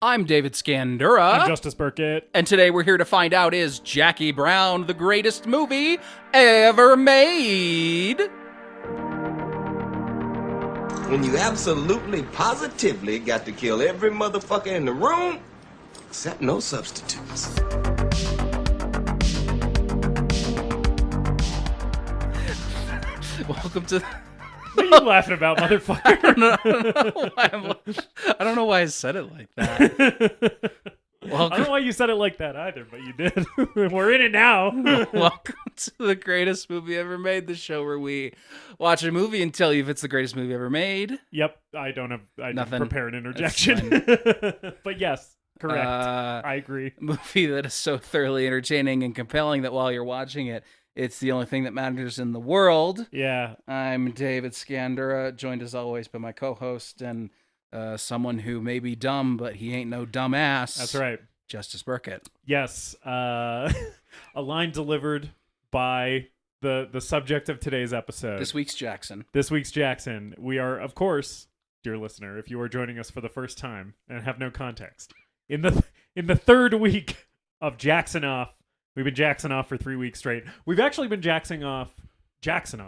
I'm David Scandura. I'm Justus Burkett. And today we're here to find out, is Jackie Brown the greatest movie ever made? When you absolutely, positively got to kill every motherfucker in the room, except no substitutes. Welcome to... What are you laughing about, motherfucker? I don't know why I said it like that. I don't know why you said it like that either, but you did. We're in it now. Welcome to the greatest movie ever made, the show where we watch a movie and tell you if it's the greatest movie ever made. Yep, I didn't prepare an That's interjection. But yes, correct. I agree. A movie that is so thoroughly entertaining and compelling that while you're watching it, it's the only thing that matters in the world. Yeah. I'm David Scandura, joined as always by my co-host and someone who may be dumb, but he ain't no dumbass. That's right. Justus Burkett. Yes. A line delivered by the subject of today's episode. This week's Jackson. We are, of course, dear listener, if you are joining us for the first time and have no context, in the third week of Jackson Off. We've been Jackson off for 3 weeks straight. We've actually been Jackson off? Jackson?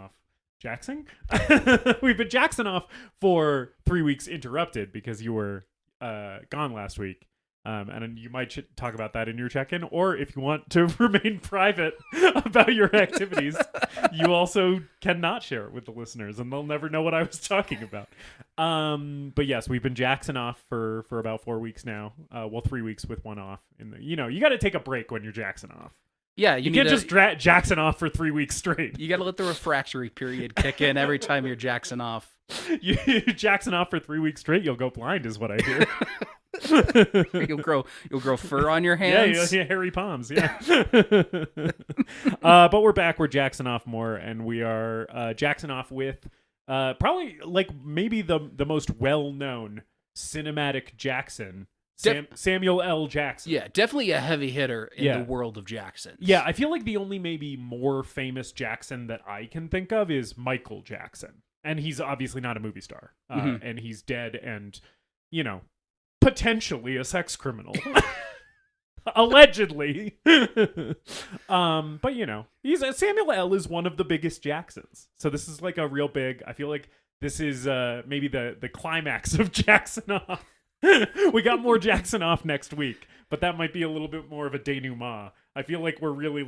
We've been Jackson off for 3 weeks interrupted because you were gone last week. And you might talk about that in your check-in. Or if you want to remain private about your activities, you also cannot share it with the listeners, and they'll never know what I was talking about. But yes, we've been Jackson off for about 4 weeks now. 3 weeks with one off. You got to take a break when you're Jackson off. Yeah, you can't just Jackson off for 3 weweeks straight. You got to let the refractory period kick in every time you're Jackson off. You Jackson off for 3 weeks straight, you'll go blind, is what I hear. You'll grow fur on your hands. Yeah, hairy palms. Yeah. But we're back. We're Jackson off more, and we are Jackson off with probably like maybe the most well-known cinematic Jackson. Samuel L. Jackson. Yeah, definitely a heavy hitter in the world of Jacksons. Yeah, I feel like the only maybe more famous Jackson that I can think of is Michael Jackson. And he's obviously not a movie star. And he's dead and, potentially a sex criminal. Allegedly. But, Samuel L. is one of the biggest Jacksons. So this is like a real big, I feel like this is maybe the climax of Jackson Off. We got more Jackson Off next week, but that might be a little bit more of a denouement. I feel like we're really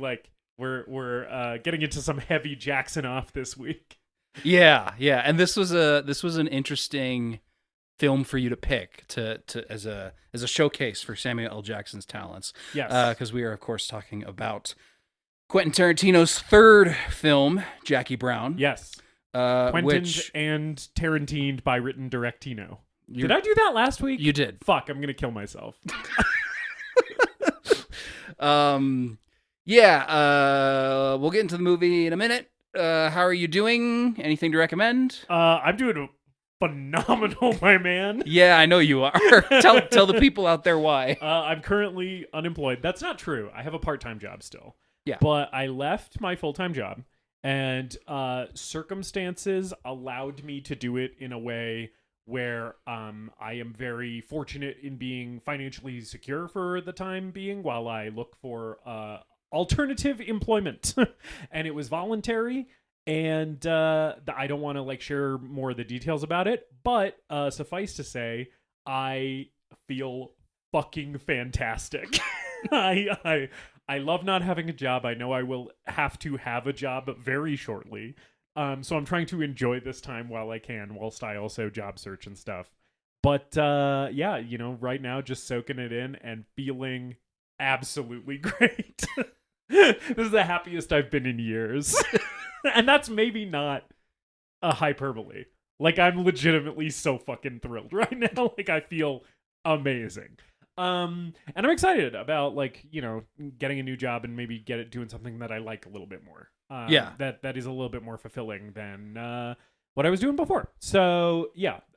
we're getting into some heavy Jackson Off this week. Yeah, and this was an interesting film for you to pick to as a showcase for Samuel L. Jackson's talents. Yes, because we are of course talking about Quentin Tarantino's third film, Jackie Brown. Yes, Quentin and Tarantino by written Directino. Did I do that last week? You did. Fuck, I'm gonna kill myself. We'll get into the movie in a minute. How are you doing? Anything to recommend? I'm doing phenomenal, my man. Yeah, I know you are. Tell the people out there why. I'm currently unemployed. That's not true. I have a part-time job still. Yeah. But I left my full-time job, and circumstances allowed me to do it in a way where I am very fortunate in being financially secure for the time being while I look for alternative employment. And it was voluntary, and I don't want to share more of the details about it, but suffice to say, I feel fucking fantastic. I love not having a job. I know I will have to have a job very shortly. So I'm trying to enjoy this time while I can, whilst I also job search and stuff. But right now just soaking it in and feeling absolutely great. This is the happiest I've been in years. And that's maybe not a hyperbole. I'm legitimately so fucking thrilled right now. I feel amazing. And I'm excited about getting a new job and maybe doing something that I like a little bit more. That is a little bit more fulfilling than what I was doing before. So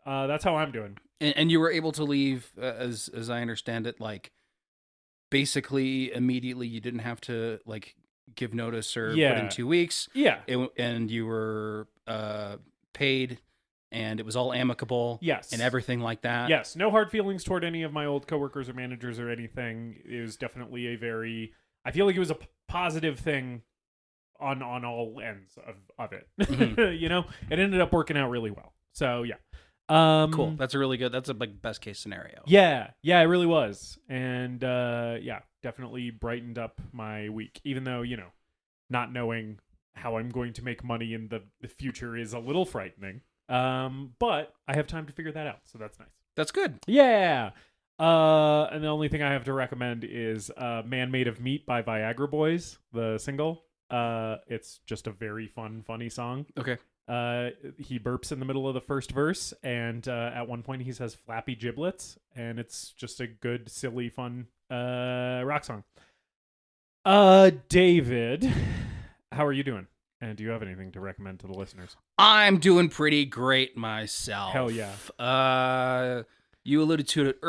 that's how I'm doing. And you were able to leave, as I understand it, basically immediately. You didn't have to give notice or put in 2 weeks. Yeah, and you were paid and it was all amicable. Yes. And everything like that. Yes, no hard feelings toward any of my old coworkers or managers or anything. It was definitely I feel like it was a positive thing on all ends of it. Mm-hmm. You know, it ended up working out really well. So yeah. Cool. That's a best case scenario. Yeah, it really was. And definitely brightened up my week, even though, you know, not knowing how I'm going to make money in the future is a little frightening. But I have time to figure that out, so that's nice. That's good. Yeah. And the only thing I have to recommend is Man Made of Meat by Viagra Boys, the single. It's just a very funny song. Okay. He burps in the middle of the first verse, and at one point he says flappy giblets, and it's just a good, silly, fun rock song. David, how are you doing? And do you have anything to recommend to the listeners? I'm doing pretty great myself. Hell yeah. You alluded to it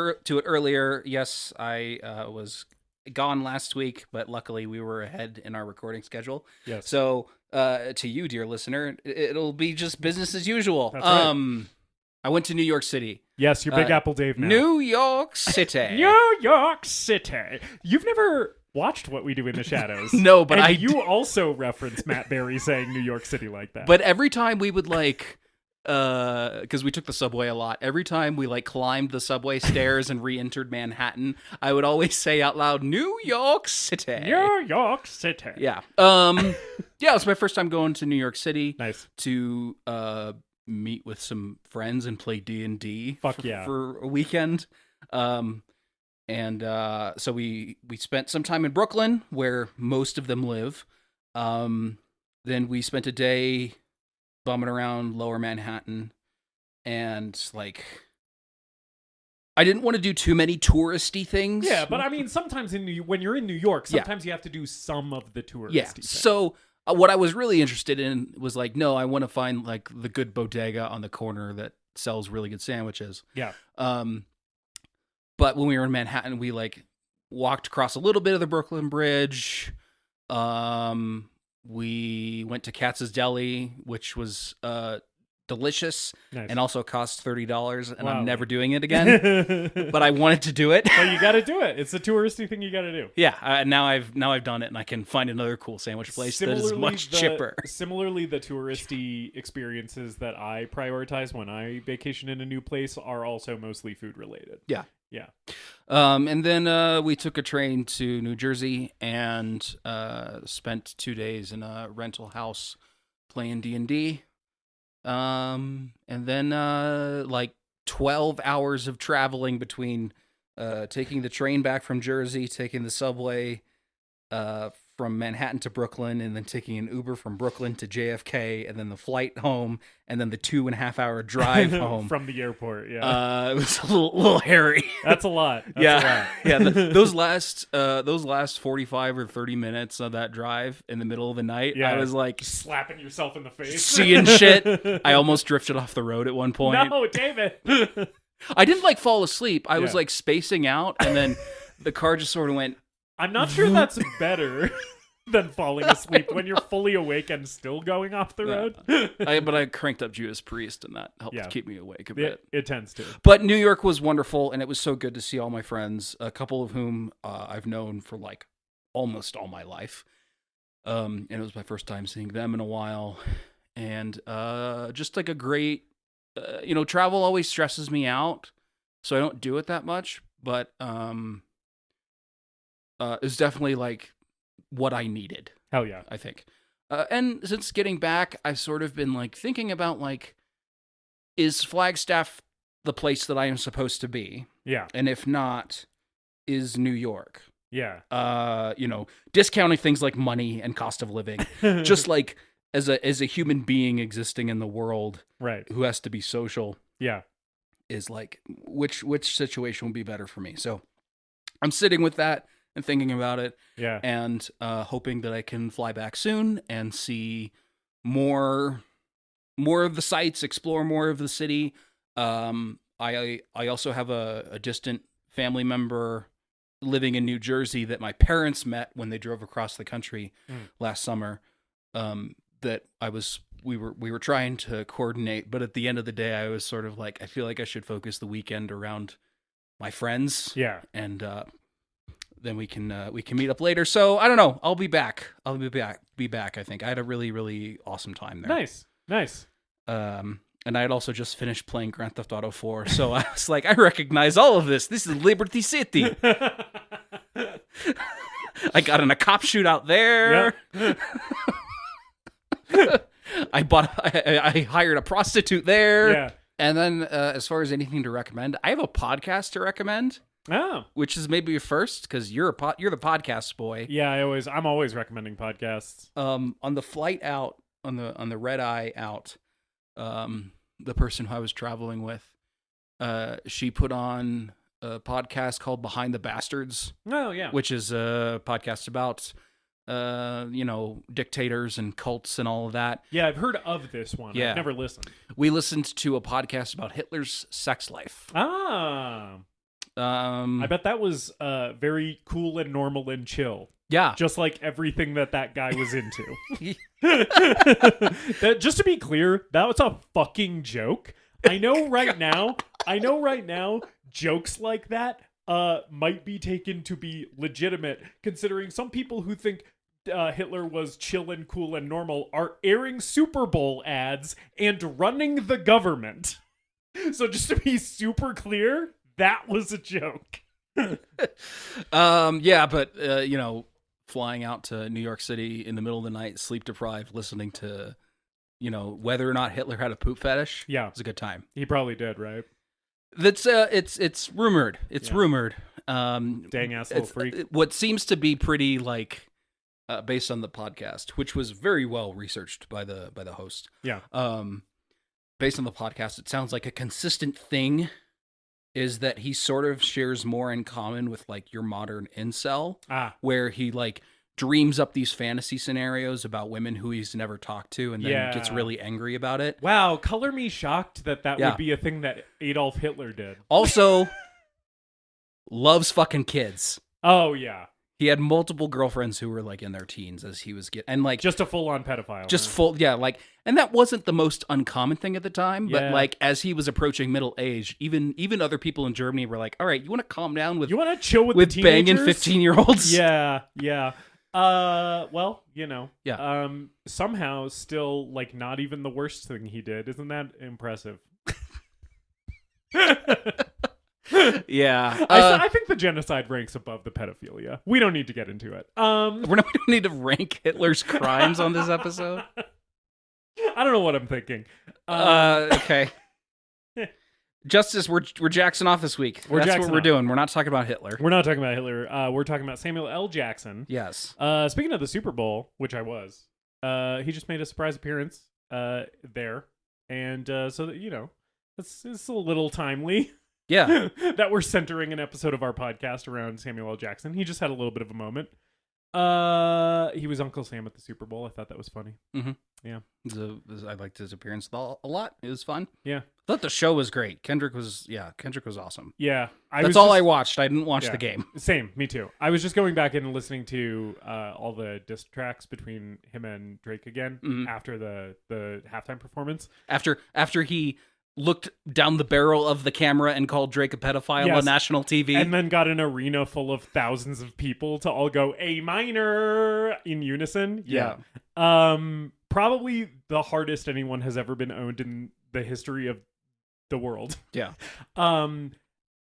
earlier. Yes, I was gone last week, but luckily we were ahead in our recording schedule. Yes. So, to you, dear listener, it'll be just business as usual. That's right. I went to New York City. Yes, you're Big Apple Dave now. New York City. New York City. You've never watched What We Do in the Shadows. No, but you also reference Matt Berry saying New York City like that. But every time we would because we took the subway a lot. Every time we climbed the subway stairs and re-entered Manhattan, I would always say out loud, New York City. New York City. Yeah. Yeah, it was my first time going to New York City. Nice. To meet with some friends and play D&D. Fuck yeah. For a weekend. And so we spent some time in Brooklyn, where most of them live. Then we spent a day bumming around Lower Manhattan, and I didn't want to do too many touristy things. Yeah, but I mean, sometimes when you're in New York, sometimes you have to do some of the touristy things. So what I was really interested in was no, I want to find the good bodega on the corner that sells really good sandwiches. Yeah. But when we were in Manhattan, we walked across a little bit of the Brooklyn Bridge. We went to Katz's Deli, which was delicious. Nice. And also cost $30, and Wow. I'm never doing it again. But I wanted to do it. But you got to do it. It's a touristy thing you got to do. Yeah, now I've done it, and I can find another cool sandwich place that is much cheaper. Similarly, the touristy experiences that I prioritize when I vacation in a new place are also mostly food related. Yeah. Yeah. And then we took a train to New Jersey and spent 2 days in a rental house playing D&D. And then 12 hours of traveling between taking the train back from Jersey, taking the subway from Manhattan to Brooklyn, and then taking an Uber from Brooklyn to JFK, and then the flight home, and then the 2.5 hour drive home from the airport. Yeah, it was a little hairy. That's a lot. That's yeah, a lot. yeah. Those last 45 or 30 minutes of that drive in the middle of the night, I was slapping yourself in the face, seeing shit. I almost drifted off the road at one point. No, David. I didn't fall asleep. I was spacing out, and then the car just sort of went. I'm not sure that's better than falling asleep when you're fully awake and still going off the road. But I cranked up Judas Priest, and that helped keep me awake a bit. It tends to. But New York was wonderful, and it was so good to see all my friends, a couple of whom I've known for almost all my life. And it was my first time seeing them in a while. And just a great, travel always stresses me out, so I don't do it that much. But it's definitely what I needed. Hell yeah. I think. And since getting back, I've sort of been thinking about is Flagstaff the place that I am supposed to be? Yeah. And if not, is New York? Yeah. Discounting things like money and cost of living, just as a human being existing in the world, right, who has to be social. Yeah. Is which situation would be better for me? So I'm sitting with that and thinking about it, and hoping that I can fly back soon and see more of the sights, explore more of the city. I also have a distant family member living in New Jersey that my parents met when they drove across the country last summer. That I was we were trying to coordinate, but at the end of the day, I was sort of like, I feel like I should focus the weekend around my friends. Yeah. And then we can meet up later. So I don't know. I'll be back. Be back. I think I had a really, really awesome time there. Nice. And I had also just finished playing Grand Theft Auto 4, so I was like, I recognize all of this. This is Liberty City. I got in a cop shootout there. Yep. I hired a prostitute there. Yeah. And then as far as anything to recommend, I have a podcast to recommend. Oh. Which is maybe your first, because you're the podcast boy. Yeah, I'm always recommending podcasts. On the flight out, on the red eye out, the person who I was traveling with, she put on a podcast called Behind the Bastards. Oh, yeah. Which is a podcast about, dictators and cults and all of that. Yeah, I've heard of this one. Yeah. I've never listened. We listened to a podcast about Hitler's sex life. Ah. I bet that was very cool and normal and chill. Yeah. Just like everything that guy was into. Just to be clear, that was a fucking joke. I know right now, jokes like that might be taken to be legitimate, considering some people who think Hitler was chill and cool and normal are airing Super Bowl ads and running the government. So just to be super clear, that was a joke. Yeah, but flying out to New York City in the middle of the night, sleep deprived, listening to, whether or not Hitler had a poop fetish. Yeah, it was a good time. He probably did, right? That's it's rumored. Rumored. Dang ass little freak. What seems to be pretty based on the podcast, which was very well researched by the host. Yeah. Based on the podcast, it sounds like a consistent thing is that he sort of shares more in common with your modern incel, where he dreams up these fantasy scenarios about women who he's never talked to and then gets really angry about it. Wow, color me shocked that would be a thing that Adolf Hitler did. Also, loves fucking kids. Oh, yeah. He had multiple girlfriends who were in their teens as he was getting, and just a full-on pedophile. Just full, yeah, and that wasn't the most uncommon thing at the time, but as he was approaching middle age, even other people in Germany were like, all right, you want to calm down with, you want to chill with the banging 15-year-olds? Yeah. Well, somehow still not even the worst thing he did. Isn't that impressive? Yeah, I think the genocide ranks above the pedophilia. We don't need to get into it. We don't need to rank Hitler's crimes on this episode. I don't know what I'm thinking. Okay. Justus, we're Jackson off this week. That's what we're doing. We're not talking about Hitler. We're not talking about Hitler. We're talking about Samuel L. Jackson. Yes. Speaking of the Super Bowl, which I was, he just made a surprise appearance there, and so that it's a little timely. Yeah. That we're centering an episode of our podcast around Samuel L. Jackson. He just had a little bit of a moment. He was Uncle Sam at the Super Bowl. I thought that was funny. Mm-hmm. Yeah. I liked his appearance a lot. It was fun. Yeah. I thought the show was great. Kendrick was awesome. Yeah. That's all I watched. I didn't watch the game. Same. Me too. I was just going back and listening to all the diss tracks between him and Drake again after the halftime performance. After he looked down the barrel of the camera and called Drake a pedophile on national TV. And then got an arena full of thousands of people to all go A minor in unison. Yeah. Probably the hardest anyone has ever been owned in the history of the world. Yeah. And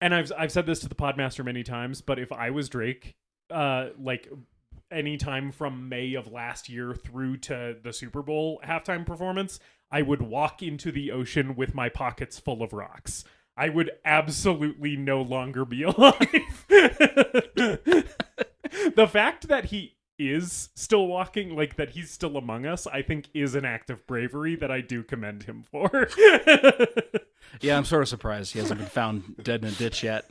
I've said this to the Podmaster many times, but if I was Drake, any time from May of last year through to the Super Bowl halftime performance, I would walk into the ocean with my pockets full of rocks. I would absolutely no longer be alive. The fact that he is still walking, that he's still among us, I think is an act of bravery that I do commend him for. Yeah, I'm sort of surprised he hasn't been found dead in a ditch yet.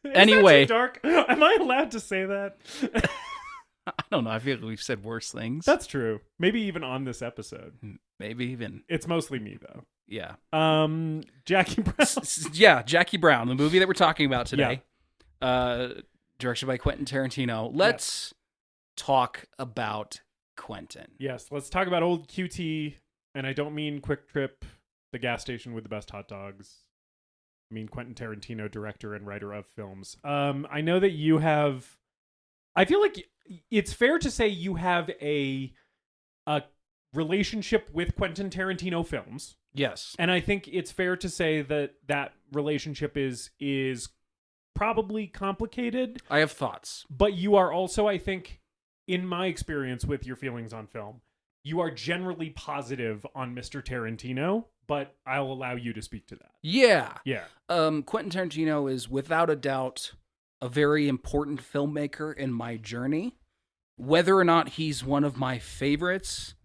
Anyway, dark. Am I allowed to say that? I don't know. I feel like we've said worse things. That's true. Maybe even on this episode. Maybe even. It's mostly me though. Yeah. Jackie Brown. Yeah, Jackie Brown, the movie that we're talking about today. Yeah. Directed by Quentin Tarantino. Let's talk about Quentin. Yes, let's talk about old QT, and I don't mean Quick Trip, the gas station with the best hot dogs. I mean Quentin Tarantino, director and writer of films. I know that you have... I feel like it's fair to say you have a relationship with Quentin Tarantino films. Yes. And I think it's fair to say that that relationship is probably complicated. I have thoughts. But you are also, I think, in my experience with your feelings on film, you are generally positive on Mr. Tarantino, but I'll allow you to speak to that. Yeah. Yeah. Quentin Tarantino is without a doubt a very important filmmaker in my journey. Whether or not he's one of my favorites,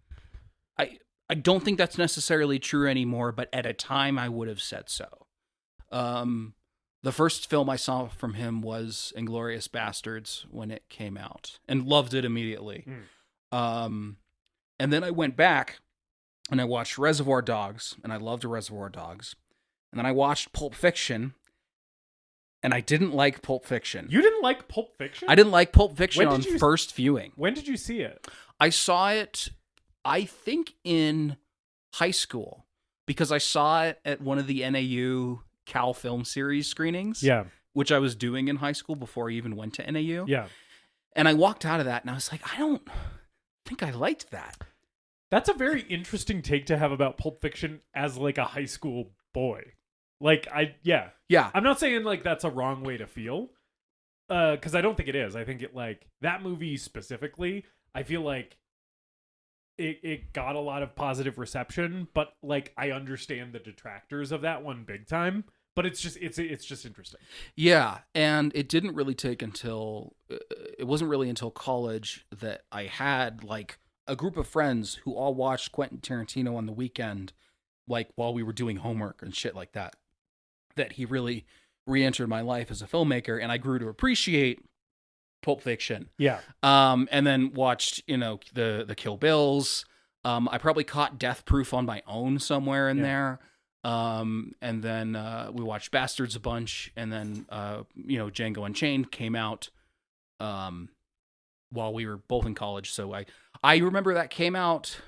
I don't think that's necessarily true anymore, but at a time I would have said so. The first film I saw from him was Inglourious Bastards when it came out, and loved it immediately. And then I went back and I watched Reservoir Dogs, and I loved Reservoir Dogs. And then I watched Pulp Fiction, and I didn't like Pulp Fiction. You didn't like Pulp Fiction? I didn't like Pulp Fiction on first viewing. When did you see it? I saw it, I think, in high school, because I saw it at one of the NAU Cal Film Series screenings. Yeah. Which I was doing in high school before I even went to NAU. Yeah. And I walked out of that and I was like, I don't think I liked that. That's a very interesting take to have about Pulp Fiction as like a high school boy. Like, yeah. I'm not saying like that's a wrong way to feel, because I don't think it is. I think it, like, that movie specifically, I feel like it got a lot of positive reception, but like I understand the detractors of that one big time. But it's just interesting. Yeah, and it didn't really take until it wasn't really until college that I had like a group of friends who all watched Quentin Tarantino on the weekend, like while we were doing homework and shit like that. That he really re-entered my life as a filmmaker, and I grew to appreciate Pulp Fiction. Yeah. And then watched, the Kill Bills. I probably caught Death Proof on my own somewhere in there. And then we watched Bastards a bunch, and then Django Unchained came out while we were both in college. So I remember that came out,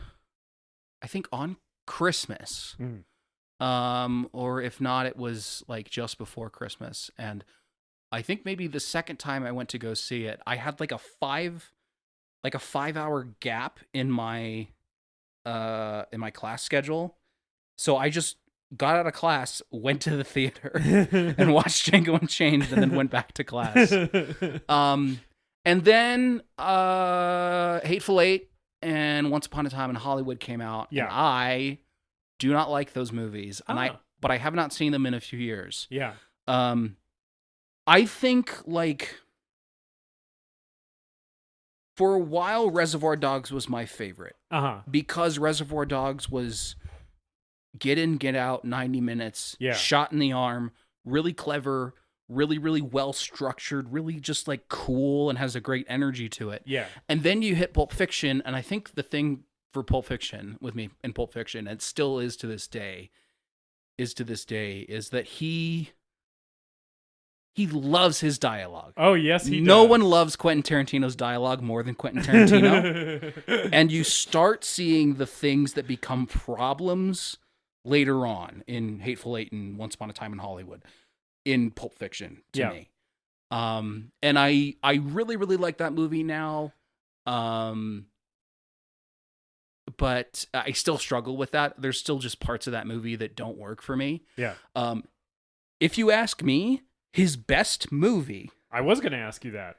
I think, on Christmas. Or if not, it was like just before Christmas. And I think maybe the second time I went to go see it, I had like a 5-hour gap in my class schedule. So I just got out of class, went to the theater and watched Django Unchained, and then went back to class. And then Hateful Eight and Once Upon a Time in Hollywood came out. Yeah. And I do not like those movies. But I have not seen them in a few years. Yeah. I think, like, for a while, Reservoir Dogs was my favorite. Because Reservoir Dogs was get in, get out, 90 minutes, shot in the arm, really clever, really, really well structured, really just like cool, and has a great energy to it. Yeah. And then you hit Pulp Fiction, and I think the thing for Pulp Fiction with me in Pulp Fiction, and still is to this day, is that he loves his dialogue. Oh, yes, he does. No one loves Quentin Tarantino's dialogue more than Quentin Tarantino. And you start seeing the things that become problems later on in Hateful Eight and Once Upon a Time in Hollywood in Pulp Fiction to me. And I really, really like that movie now. But I still struggle with that. There's still just parts of that movie that don't work for me. Yeah. If you ask me, his best movie, I was going to ask you that,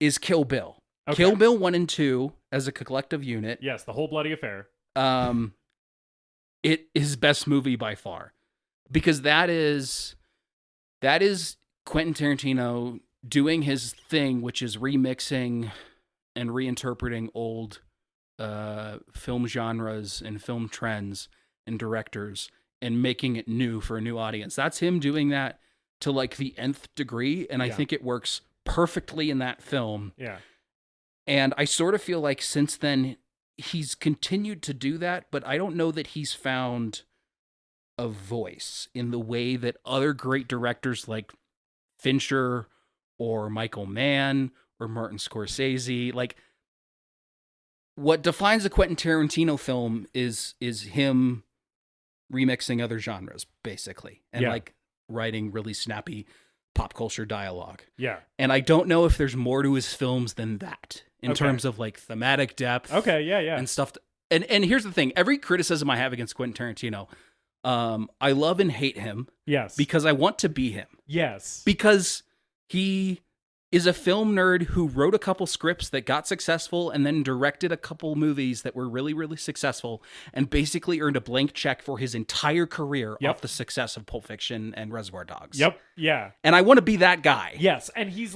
is Kill Bill. Okay. Kill Bill 1 and 2 as a collective unit. Yes, the whole bloody affair. It is best movie by far, because that is Quentin Tarantino doing his thing, which is remixing and reinterpreting old film genres and film trends and directors and making it new for a new audience. That's him doing that to like the nth degree, and I think it works perfectly in that film. Yeah. And I sort of feel like since then he's continued to do that, but I don't know that he's found a voice in the way that other great directors like Fincher or Michael Mann or Martin Scorsese, like, what defines a Quentin Tarantino film is him remixing other genres, basically, and like writing really snappy pop culture dialogue. Yeah. And I don't know if there's more to his films than that in terms of like thematic depth. Okay, yeah. And stuff. And here's the thing. Every criticism I have against Quentin Tarantino, I love and hate him. Yes. Because I want to be him. Yes. Because he is a film nerd who wrote a couple scripts that got successful and then directed a couple movies that were really, really successful and basically earned a blank check for his entire career off the success of Pulp Fiction and Reservoir Dogs. Yep. Yeah. And I want to be that guy. Yes. And he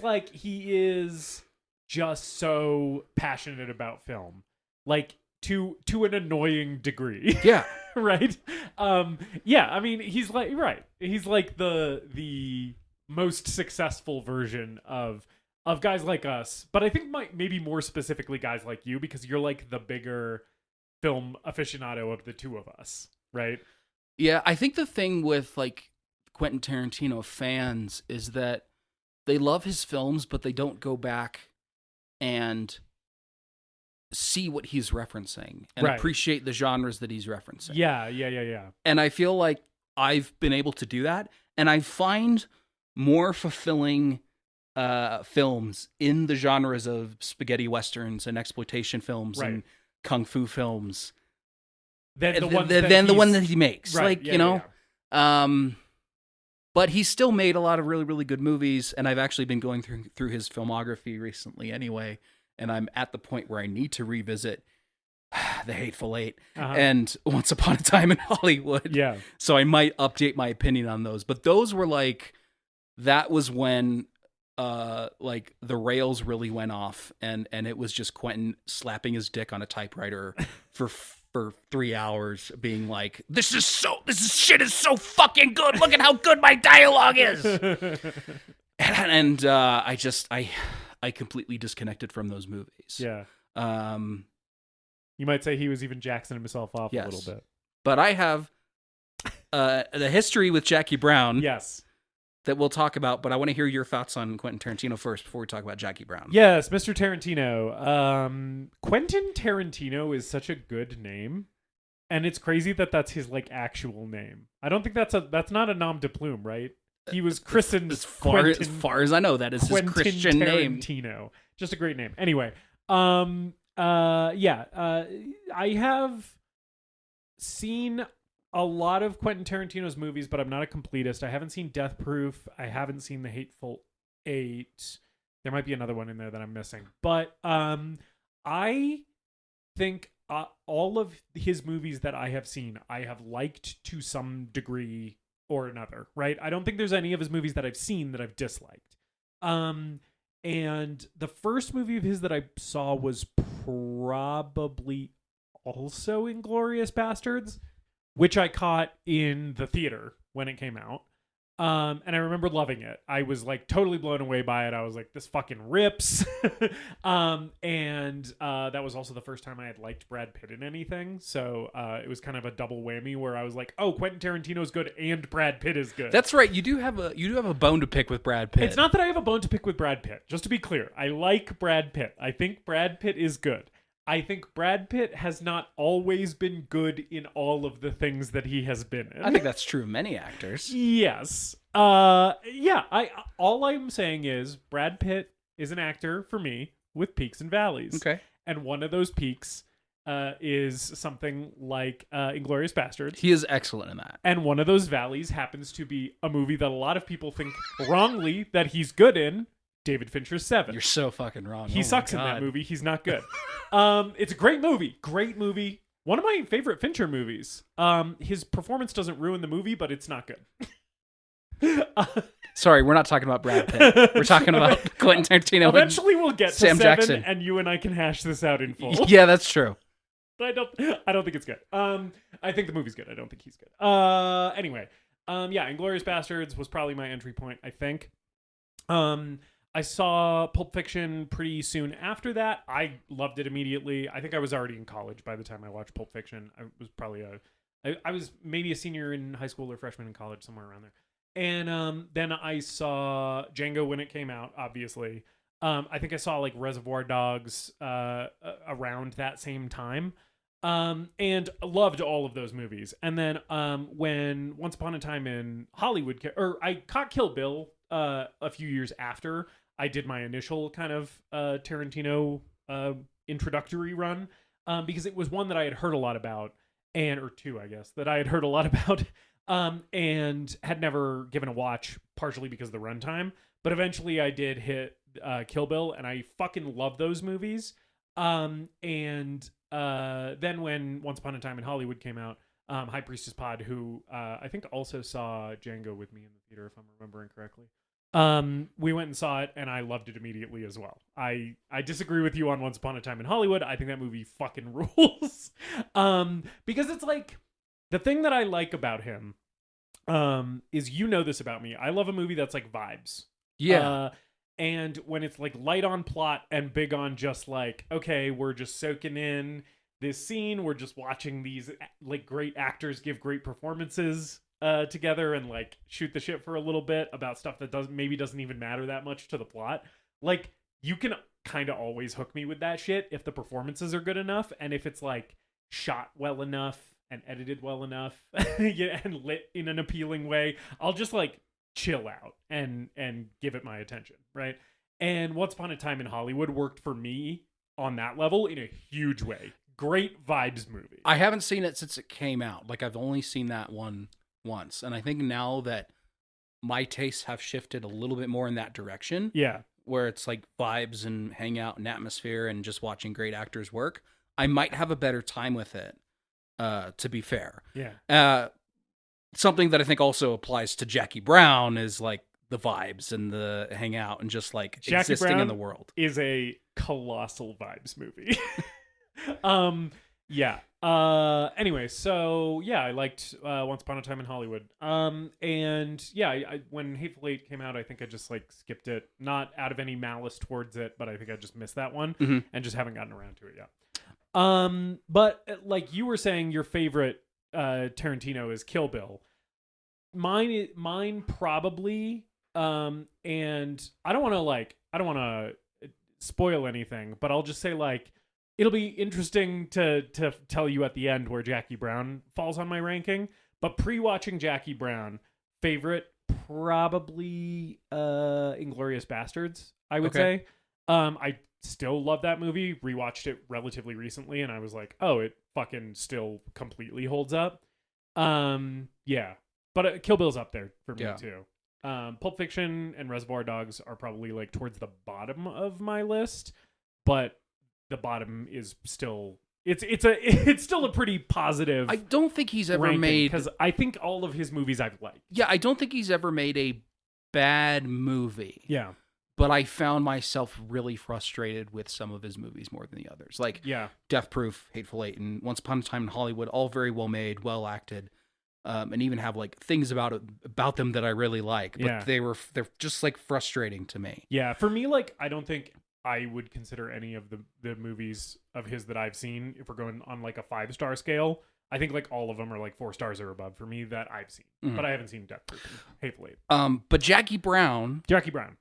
is just so passionate about film. Like to an annoying degree. Yeah. Right? Yeah, I mean, he's like He's like the most successful version of guys like us, but I think maybe more specifically guys like you, because you're like the bigger film aficionado of the two of us, right? Yeah, I think the thing with like Quentin Tarantino fans is that they love his films, but they don't go back and see what he's referencing and appreciate the genres that he's referencing. Yeah. And I feel like I've been able to do that, and I find more fulfilling films in the genres of spaghetti westerns and exploitation films and kung fu films than the one that he makes. Right. Like, but he's still made a lot of really, really good movies, and I've actually been going through his filmography recently anyway, and I'm at the point where I need to revisit The Hateful Eight and Once Upon a Time in Hollywood. Yeah. So I might update my opinion on those. But those were like, that was when like the rails really went off, and it was just Quentin slapping his dick on a typewriter for 3 hours being like, this shit is so fucking good. Look at how good my dialogue is. and I completely disconnected from those movies. Yeah. You might say he was even Jacksoning himself off a little bit. But I have the history with Jackie Brown. Yes. That we'll talk about, but I want to hear your thoughts on Quentin Tarantino first before we talk about Jackie Brown. Yes, Mr. Tarantino. Quentin Tarantino is such a good name, and it's crazy that that's his like actual name. I don't think that's not a nom de plume, right? He was christened as far as I know, that is his Christian name. Tarantino. Just a great name. Anyway, I have seen a lot of Quentin Tarantino's movies, but I'm not a completist. I haven't seen Death Proof. I haven't seen The Hateful Eight. There might be another one in there that I'm missing. But I think all of his movies that I have seen, I have liked to some degree or another, right? I don't think there's any of his movies that I've seen that I've disliked. And the first movie of his that I saw was probably also Inglourious Bastards, which I caught in the theater when it came out. And I remember loving it. I was like totally blown away by it. I was like, this fucking rips. And that was also the first time I had liked Brad Pitt in anything. So it was kind of a double whammy where I was like, oh, Quentin Tarantino's good and Brad Pitt is good. That's right. You do have a bone to pick with Brad Pitt. It's not that I have a bone to pick with Brad Pitt. Just to be clear, I like Brad Pitt. I think Brad Pitt is good. I think Brad Pitt has not always been good in all of the things that he has been in. I think that's true of many actors. Yes. All I'm saying is Brad Pitt is an actor for me with peaks and valleys. Okay. And one of those peaks is something like Inglourious Bastards. He is excellent in that. And one of those valleys happens to be a movie that a lot of people think wrongly that he's good in, David Fincher's Seven. You're so fucking wrong. He sucks in that movie. He's not good. It's a great movie. Great movie. One of my favorite Fincher movies. His performance doesn't ruin the movie, but it's not good. Sorry, we're not talking about Brad Pitt. We're talking about Quentin Tarantino. Eventually we'll get to Sam Seven, Jackson. and you and I can hash this out in full. Yeah, that's true. But I don't think it's good. I think the movie's good. I don't think he's good. Anyway. Inglourious Bastards was probably my entry point, I think. I saw Pulp Fiction pretty soon after that. I loved it immediately. I think I was already in college by the time I watched Pulp Fiction. I was probably I was maybe a senior in high school or freshman in college, somewhere around there. And then I saw Django when it came out, obviously. I think I saw like Reservoir Dogs around that same time. And loved all of those movies. And then when Once Upon a Time in Hollywood, or I caught Kill Bill a few years after I did my initial kind of Tarantino introductory run, because it was one that I had heard a lot about, or two, I guess, that I had heard a lot about, and had never given a watch, partially because of the runtime. But eventually I did hit Kill Bill, and I fucking love those movies. And then when Once Upon a Time in Hollywood came out, High Priestess Pod, who I think also saw Django with me in the theater, if I'm remembering correctly, we went and saw it, and I loved it immediately as well. I disagree with you on Once Upon a Time in Hollywood. I think that movie fucking rules. Because it's like, the thing that I like about him is, you know this about me, I love a movie that's like vibes. Yeah. And when it's like light on plot and big on just like, okay, we're just soaking in this scene, we're just watching these like great actors give great performances together and like shoot the shit for a little bit about stuff that doesn't even matter that much to the plot. Like, you can kind of always hook me with that shit if the performances are good enough, and if it's like shot well enough and edited well enough and lit in an appealing way. I'll just like chill out and give it my attention, right? And Once Upon a Time in Hollywood worked for me on that level in a huge way. Great vibes movie. I haven't seen it since it came out. Like, I've only seen that one once, and I think now that my tastes have shifted a little bit more in that direction, where it's like vibes and hang out and atmosphere and just watching great actors work, I might have a better time with it, to be fair. Something that I think also applies to Jackie Brown is like the vibes and the hang out and just like Jackie existing Brown in the world. Is a colossal vibes movie. Anyway, so yeah, I liked Once Upon a Time in Hollywood. And yeah, I when Hateful Eight came out, I think I just like skipped it, not out of any malice towards it, but I think I just missed that one and just haven't gotten around to it yet. But like you were saying, your favorite Tarantino is Kill Bill. Mine probably, and I don't want to spoil anything, but I'll just say like, it'll be interesting to tell you at the end where Jackie Brown falls on my ranking. But pre-watching Jackie Brown, favorite probably Inglourious Bastards, I would say. I still love that movie. Rewatched it relatively recently, and I was like, oh, it fucking still completely holds up. But Kill Bill's up there for me too. Pulp Fiction and Reservoir Dogs are probably like towards the bottom of my list, but the bottom is still it's still a pretty positive. I don't think he's ever made, because I think all of his movies I've liked. Yeah, I don't think he's ever made a bad movie. Yeah. But I found myself really frustrated with some of his movies more than the others. Like Death Proof, Hateful Eight, and Once Upon a Time in Hollywood, all very well made, well acted, and even have like things about them that I really like. But they're just like frustrating to me. Yeah, for me, like I don't think I would consider any of the movies of his that I've seen, if we're going on like a 5-star scale, I think like all of them are like 4 stars or above for me that I've seen. But I haven't seen Death Proof and Hateful Eight. But Jackie Brown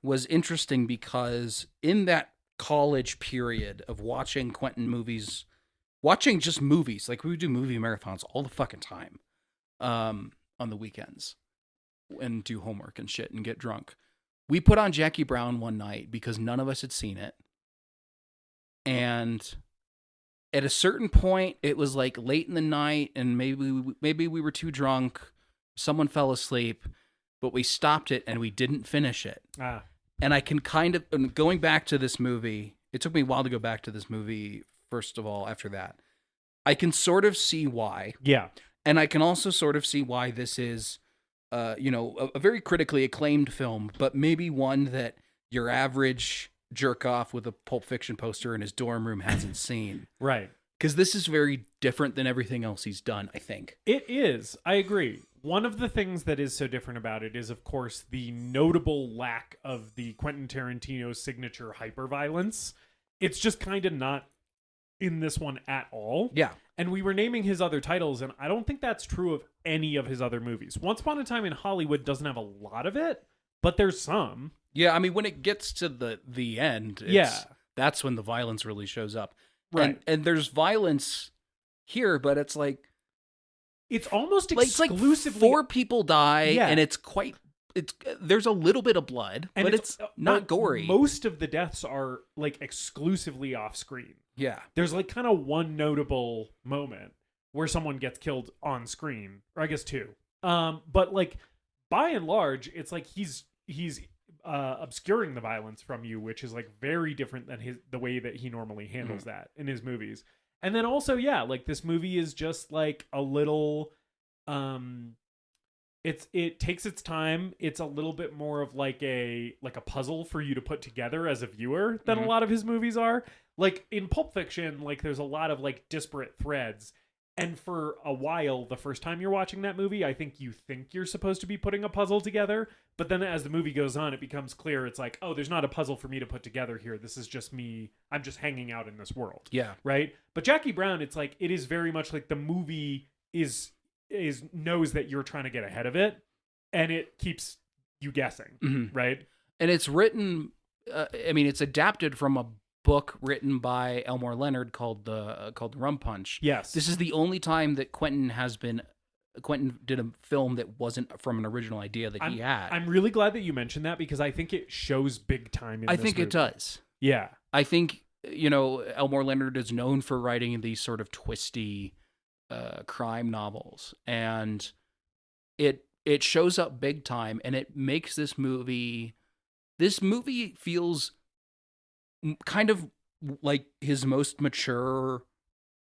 was interesting because in that college period of watching Quentin movies, watching just movies, like we would do movie marathons all the fucking time on the weekends and do homework and shit and get drunk. We put on Jackie Brown one night because none of us had seen it. And at a certain point, it was like late in the night and maybe we were too drunk. Someone fell asleep, but we stopped it and we didn't finish it. And I can kind of, going back to this movie, it took me a while to go back to this movie, first of all, after that. I can sort of see why. Yeah. And I can also sort of see why this is, a very critically acclaimed film, but maybe one that your average jerk off with a Pulp Fiction poster in his dorm room hasn't seen. Right. Because this is very different than everything else he's done, I think. It is. I agree. One of the things that is so different about it is, of course, the notable lack of the Quentin Tarantino signature hyperviolence. It's just kind of not in this one at all. Yeah. And we were naming his other titles, and I don't think that's true of any of his other movies. Once Upon a Time in Hollywood doesn't have a lot of it, but there's some. Yeah, I mean, when it gets to the end, that's when the violence really shows up. Right. And there's violence here, but it's like... It's almost It's like exclusively... 4 people die, and there's a little bit of blood, and but it's not gory. Most of the deaths are like exclusively off screen. Yeah. There's like kind of one notable moment where someone gets killed on screen, or I guess 2. But like by and large, it's like he's obscuring the violence from you, which is like very different than the way that he normally handles that in his movies. And then also, like this movie is just like a little, it takes its time. It's a little bit more of like a puzzle for you to put together as a viewer than a lot of his movies are. Like in Pulp Fiction, like there's a lot of like disparate threads. And for a while, the first time you're watching that movie, I think you think you're supposed to be putting a puzzle together. But then as the movie goes on, it becomes clear. It's like, oh, there's not a puzzle for me to put together here. This is just me. I'm just hanging out in this world. Yeah. Right. But Jackie Brown, it's like, it is very much like the movie knows that you're trying to get ahead of it. And it keeps you guessing. Right. And it's written, it's adapted from a book written by Elmore Leonard called the Rum Punch. Yes. This is the only time that Quentin did a film that wasn't from an original idea that he had. I'm really glad that you mentioned that because I think it shows big time in this movie. it does. Yeah. I think, Elmore Leonard is known for writing these sort of twisty crime novels, and it shows up big time, and it makes this movie feels kind of like his most mature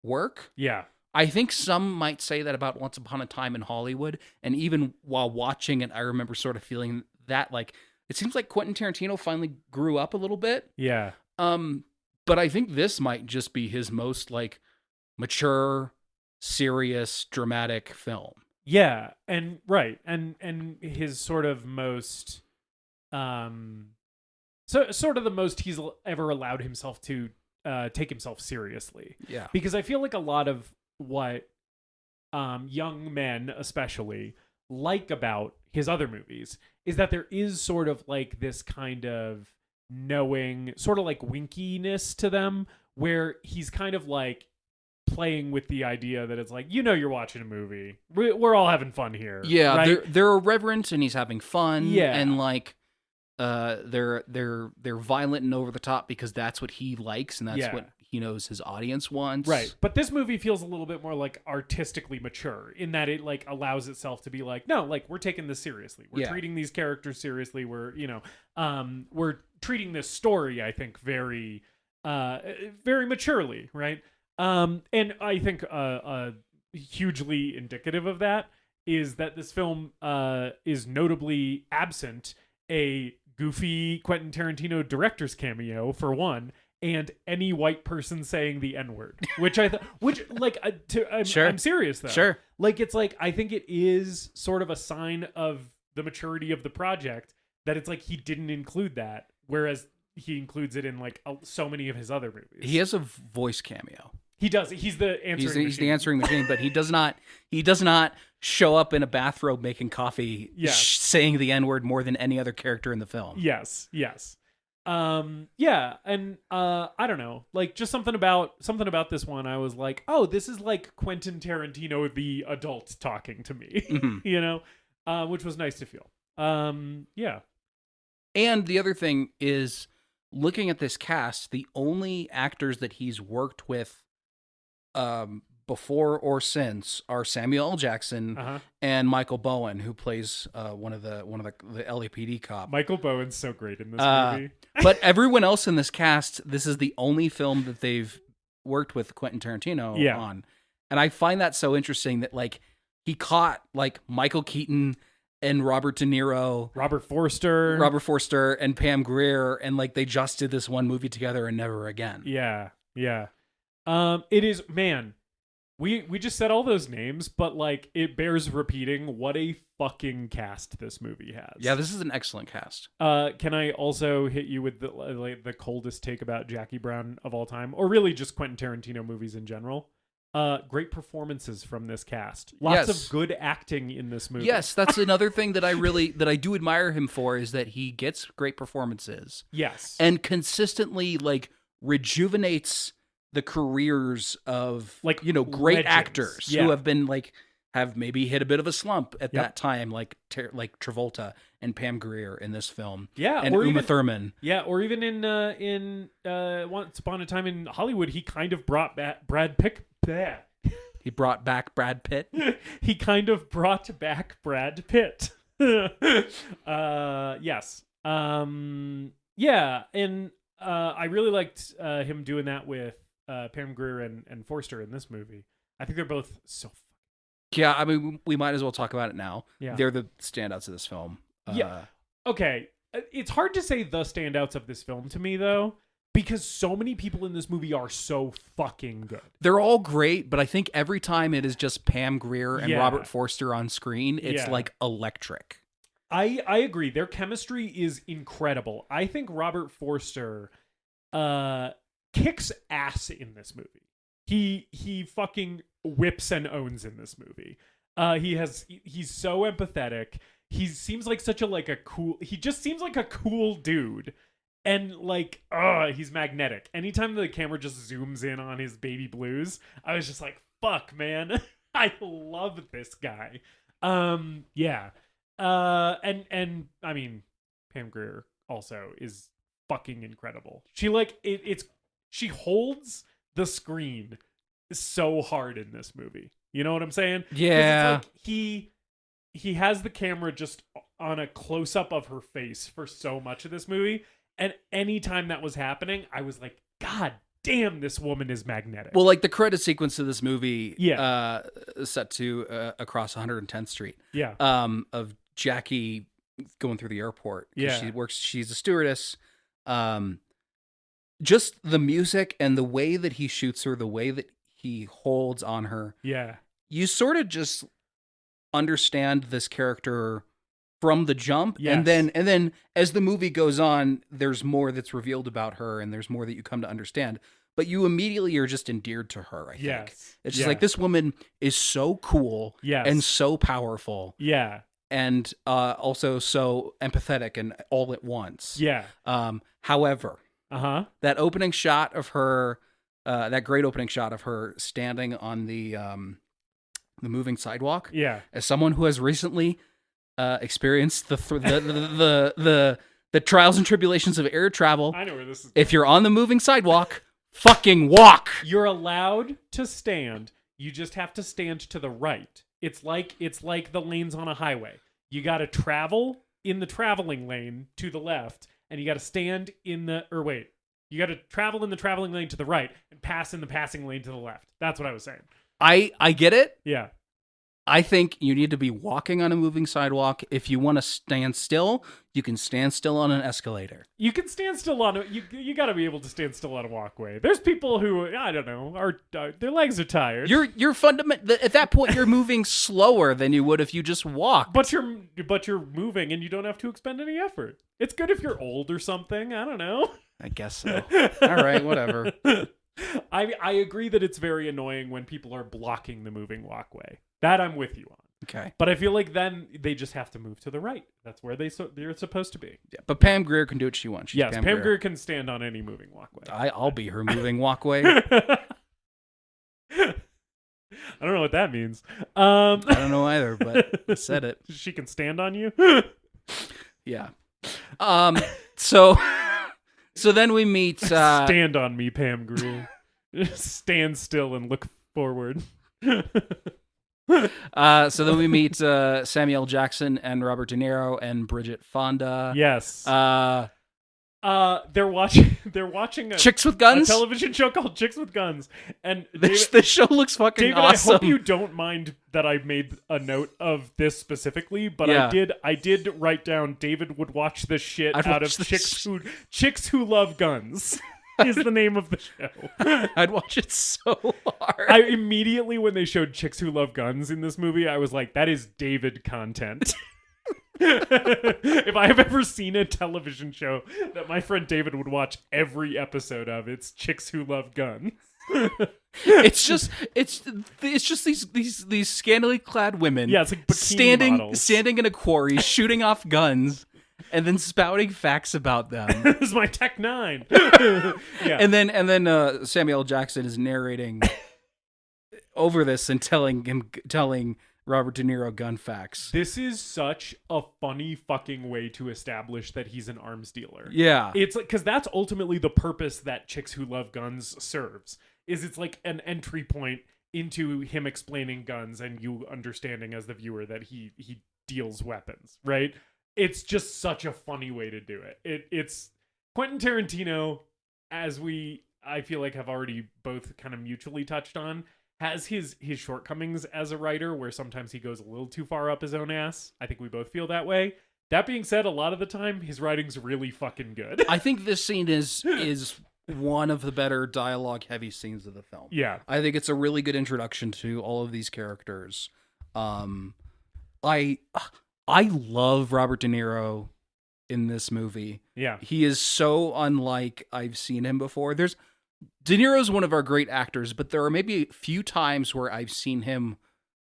work. Yeah. I think some might say that about Once Upon a Time in Hollywood, and even while watching it, I remember sort of feeling that, like, it seems like Quentin Tarantino finally grew up a little bit. Yeah. But I think this might just be his most, like, mature, serious, dramatic film. Yeah, and right, and his sort of most, sort of the most he's ever allowed himself to take himself seriously. Yeah, because I feel like a lot of what young men especially like about his other movies is that there is sort of like this kind of knowing, sort of like winkiness to them, where he's kind of like playing with the idea that it's like, you're watching a movie. We're all having fun here. Yeah, right? they're irreverent and he's having fun. Yeah, and like they're violent and over the top because that's what he likes and that's what he knows his audience wants. Right. But this movie feels a little bit more like artistically mature in that it like allows itself to be like, no, like we're taking this seriously. We're treating these characters seriously. We're we're treating this story, I think, very very maturely, right? And I think hugely indicative of that is that this film is notably absent a goofy Quentin Tarantino director's cameo, for one, and any white person saying the N-word, which I'm serious though. Sure. Like, it's like, I think it is sort of a sign of the maturity of the project that it's like he didn't include that, whereas he includes it in like so many of his other movies. He has a voice cameo. He does. He's the answering machine. He's the answering machine, but he does not show up in a bathrobe making coffee saying the N-word more than any other character in the film. Yes. Yeah, and I don't know, like just something about this one. I was like, oh, this is like Quentin Tarantino, the adult, talking to me, which was nice to feel. Yeah. And the other thing is, looking at this cast, the only actors that he's worked with before or since are Samuel L. Jackson and Michael Bowen, who plays one of the LAPD cop. Michael Bowen's so great in this movie. But everyone else in this cast, this is the only film that they've worked with Quentin Tarantino on. And I find that so interesting that like he caught like Michael Keaton and Robert DeNiro, Robert Forster and Pam Grier, and like they just did this one movie together and never again. Yeah. It is, man. We just said all those names, but like it bears repeating what a fucking cast this movie has. Yeah, this is an excellent cast. Can I also hit you with the coldest take about Jackie Brown of all time, or really just Quentin Tarantino movies in general? great performances from this cast. Lots Yes. of good acting in this movie. Yes, that's another thing that I do admire him for, is that he gets great performances Yes. and consistently like rejuvenates the careers of Like, great legends. actors Yeah. who have maybe hit a bit of a slump at that time, like Travolta and Pam Grier in this film. Yeah, and or Uma even- Thurman. Yeah, or even in Once Upon a Time in Hollywood, he kind of brought back Brad Pitt. He brought back Brad Pitt. He kind of brought back Brad Pitt. Yes. Yeah, and I really liked him doing that with Pam Grier and Forster in this movie. I think they're both so. Yeah, I mean, we might as well talk about it now. Yeah. They're the standouts of this film. Yeah. Okay, it's hard to say the standouts of this film to me though, because so many people in this movie are so fucking good. They're all great, but I think every time it is just Pam Grier and Yeah. Robert Forster on screen, it's Yeah. like electric. I agree. Their chemistry is incredible. I think Robert Forster kicks ass in this movie. He fucking whips and owns in this movie. He's so empathetic. He seems like he just seems like a cool dude. And like, he's magnetic. Anytime the camera just zooms in on his baby blues, I was just like, fuck, man. I love this guy. Yeah. And I mean, Pam Grier also is fucking incredible. She she holds the screen so hard in this movie. You know what I'm saying? 'Cause Yeah. it's like he has the camera just on a close up of her face for so much of this movie, and anytime that was happening, I was like, God damn, this woman is magnetic. Well, like the credit sequence of this movie, Yeah. set to across 110th Street, yeah. of Jackie going through the airport. 'Cause Yeah. she's a stewardess. Just the music and the way that he shoots her, the way that he holds on her, Yeah. you sort of just understand this character from the jump. Yes. And then as the movie goes on, there's more that's revealed about her and there's more that you come to understand. But you immediately are just endeared to her, I think. Yes. It's just Yeah. like, this woman is so cool Yes. and so powerful Yeah. and also so empathetic and all at once. Yeah. However, That opening shot of her, that great opening shot of her standing on the moving sidewalk, Yeah. as someone who has recently experienced the trials and tribulations of air travel, I know where this is. if you're on the moving sidewalk, fucking walk. You're allowed to stand. You just have to stand to the right. It's like the lanes on a highway. You got to travel in the traveling lane to the left, and you got to stand in the you got to travel in the traveling lane to the right and pass in the passing lane to the left. That's what I was saying. I get it. Yeah. I think you need to be walking on a moving sidewalk. If you want to stand still, you can stand still on an escalator. You can stand still on you got to be able to stand still on a walkway. There's people who, I don't know, are their legs are tired. You're at that point you're moving slower than you would if you just walked. But you're moving and you don't have to expend any effort. It's good if you're old or something. I don't know. I guess so. All right, whatever. I agree that it's very annoying when people are blocking the moving walkway. That I'm with you on. Okay. But I feel like then they just have to move to the right. That's where they're supposed to be. Yeah, but Pam Grier can do what she wants. She's Yes, Pam Grier can stand on any moving walkway. I'll be her moving walkway. I don't know what that means. I don't know either, but I said it. She can stand on you? Yeah. So then we meet Stand on me, Pam Grier. Stand still and look forward. So then we meet Samuel Jackson and Robert De Niro and Bridget Fonda. Yes. They're watching a Chicks with Guns? a television show called Chicks with Guns. And This show looks fucking David, awesome. I hope you don't mind that I made a note of this specifically, but Yeah. I did write down David would watch this shit I'd out of watch this Chicks Who Love Guns. Is the name of the show. I'd watch it so hard. I immediately, when they showed Chicks Who Love Guns in this movie, I was like, that is David content. If I have ever seen a television show that my friend David would watch every episode of, it's Chicks Who Love Guns. It's just these scantily clad women. Yeah, it's like bikini models. standing in a quarry, shooting off guns, and then spouting facts about them. This is my Tech 9. Yeah. And then Samuel L. Jackson is narrating over this and telling Robert De Niro gun facts. This is such a funny fucking way to establish that he's an arms dealer. Yeah. It's like, because that's ultimately the purpose that Chicks Who Love Guns serves. Is it's like an entry point into him explaining guns and you understanding as the viewer that he deals weapons, right? It's just such a funny way to do it. It's Quentin Tarantino, as I feel like have already both kind of mutually touched on, has his shortcomings as a writer where sometimes he goes a little too far up his own ass. I think we both feel that way. That being said, a lot of the time his writing's really fucking good. I think this scene is one of the better dialogue heavy scenes of the film. Yeah. I think it's a really good introduction to all of these characters. I love Robert De Niro in this movie. Yeah. He is so unlike I've seen him before. De Niro's one of our great actors, but there are maybe a few times where I've seen him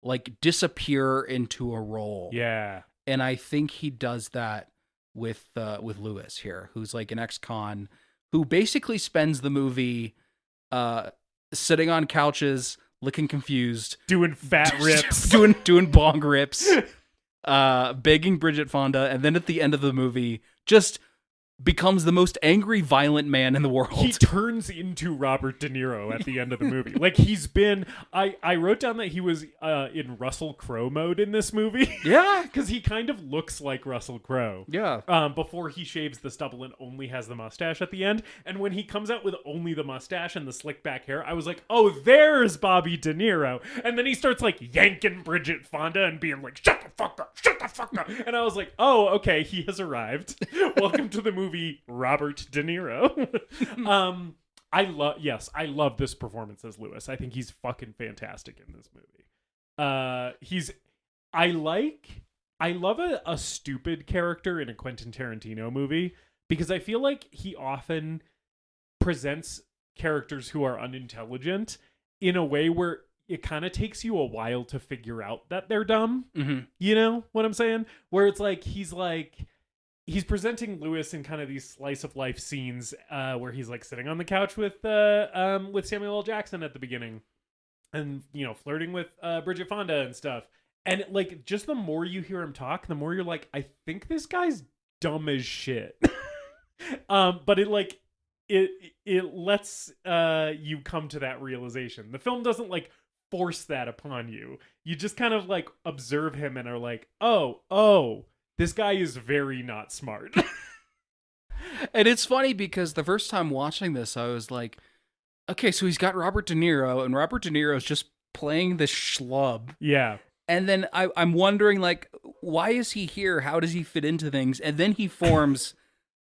like disappear into a role. Yeah. And I think he does that with Lewis here, who's like an ex-con who basically spends the movie sitting on couches, looking confused, doing fat rips, doing bong rips, begging Bridget Fonda, and then at the end of the movie just becomes the most angry, violent man in the world. He turns into Robert De Niro at the end of the movie. Like he's been, I wrote down that he was in Russell Crowe mode in this movie. Yeah. Because he kind of looks like Russell Crowe. Yeah. Before he shaves the stubble and only has the mustache at the end. And when he comes out with only the mustache and the slick back hair, I was like, oh, there's Bobby De Niro. And then he starts like yanking Bridget Fonda and being like, shut the fuck up, shut the fuck up. And I was like, oh, okay, he has arrived. Welcome to the movie. Robert De Niro. I love this performance as Lewis. I think he's fucking fantastic in this movie. I love a stupid character in a Quentin Tarantino movie because I feel like he often presents characters who are unintelligent in a way where it kind of takes you a while to figure out that they're dumb. Mm-hmm. You know what I'm saying? Where it's like he's presenting Lewis in kind of these slice of life scenes where he's like sitting on the couch with Samuel L. Jackson at the beginning and, you know, flirting with Bridget Fonda and stuff. And like, just the more you hear him talk, the more you're like, I think this guy's dumb as shit. But it lets you come to that realization. The film doesn't like force that upon you. You just kind of like observe him and are like, oh, this guy is very not smart. And it's funny because the first time watching this, I was like, okay, so he's got Robert De Niro, and Robert De Niro is just playing this schlub. Yeah. And then I'm wondering, like, why is he here? How does he fit into things? And then he forms,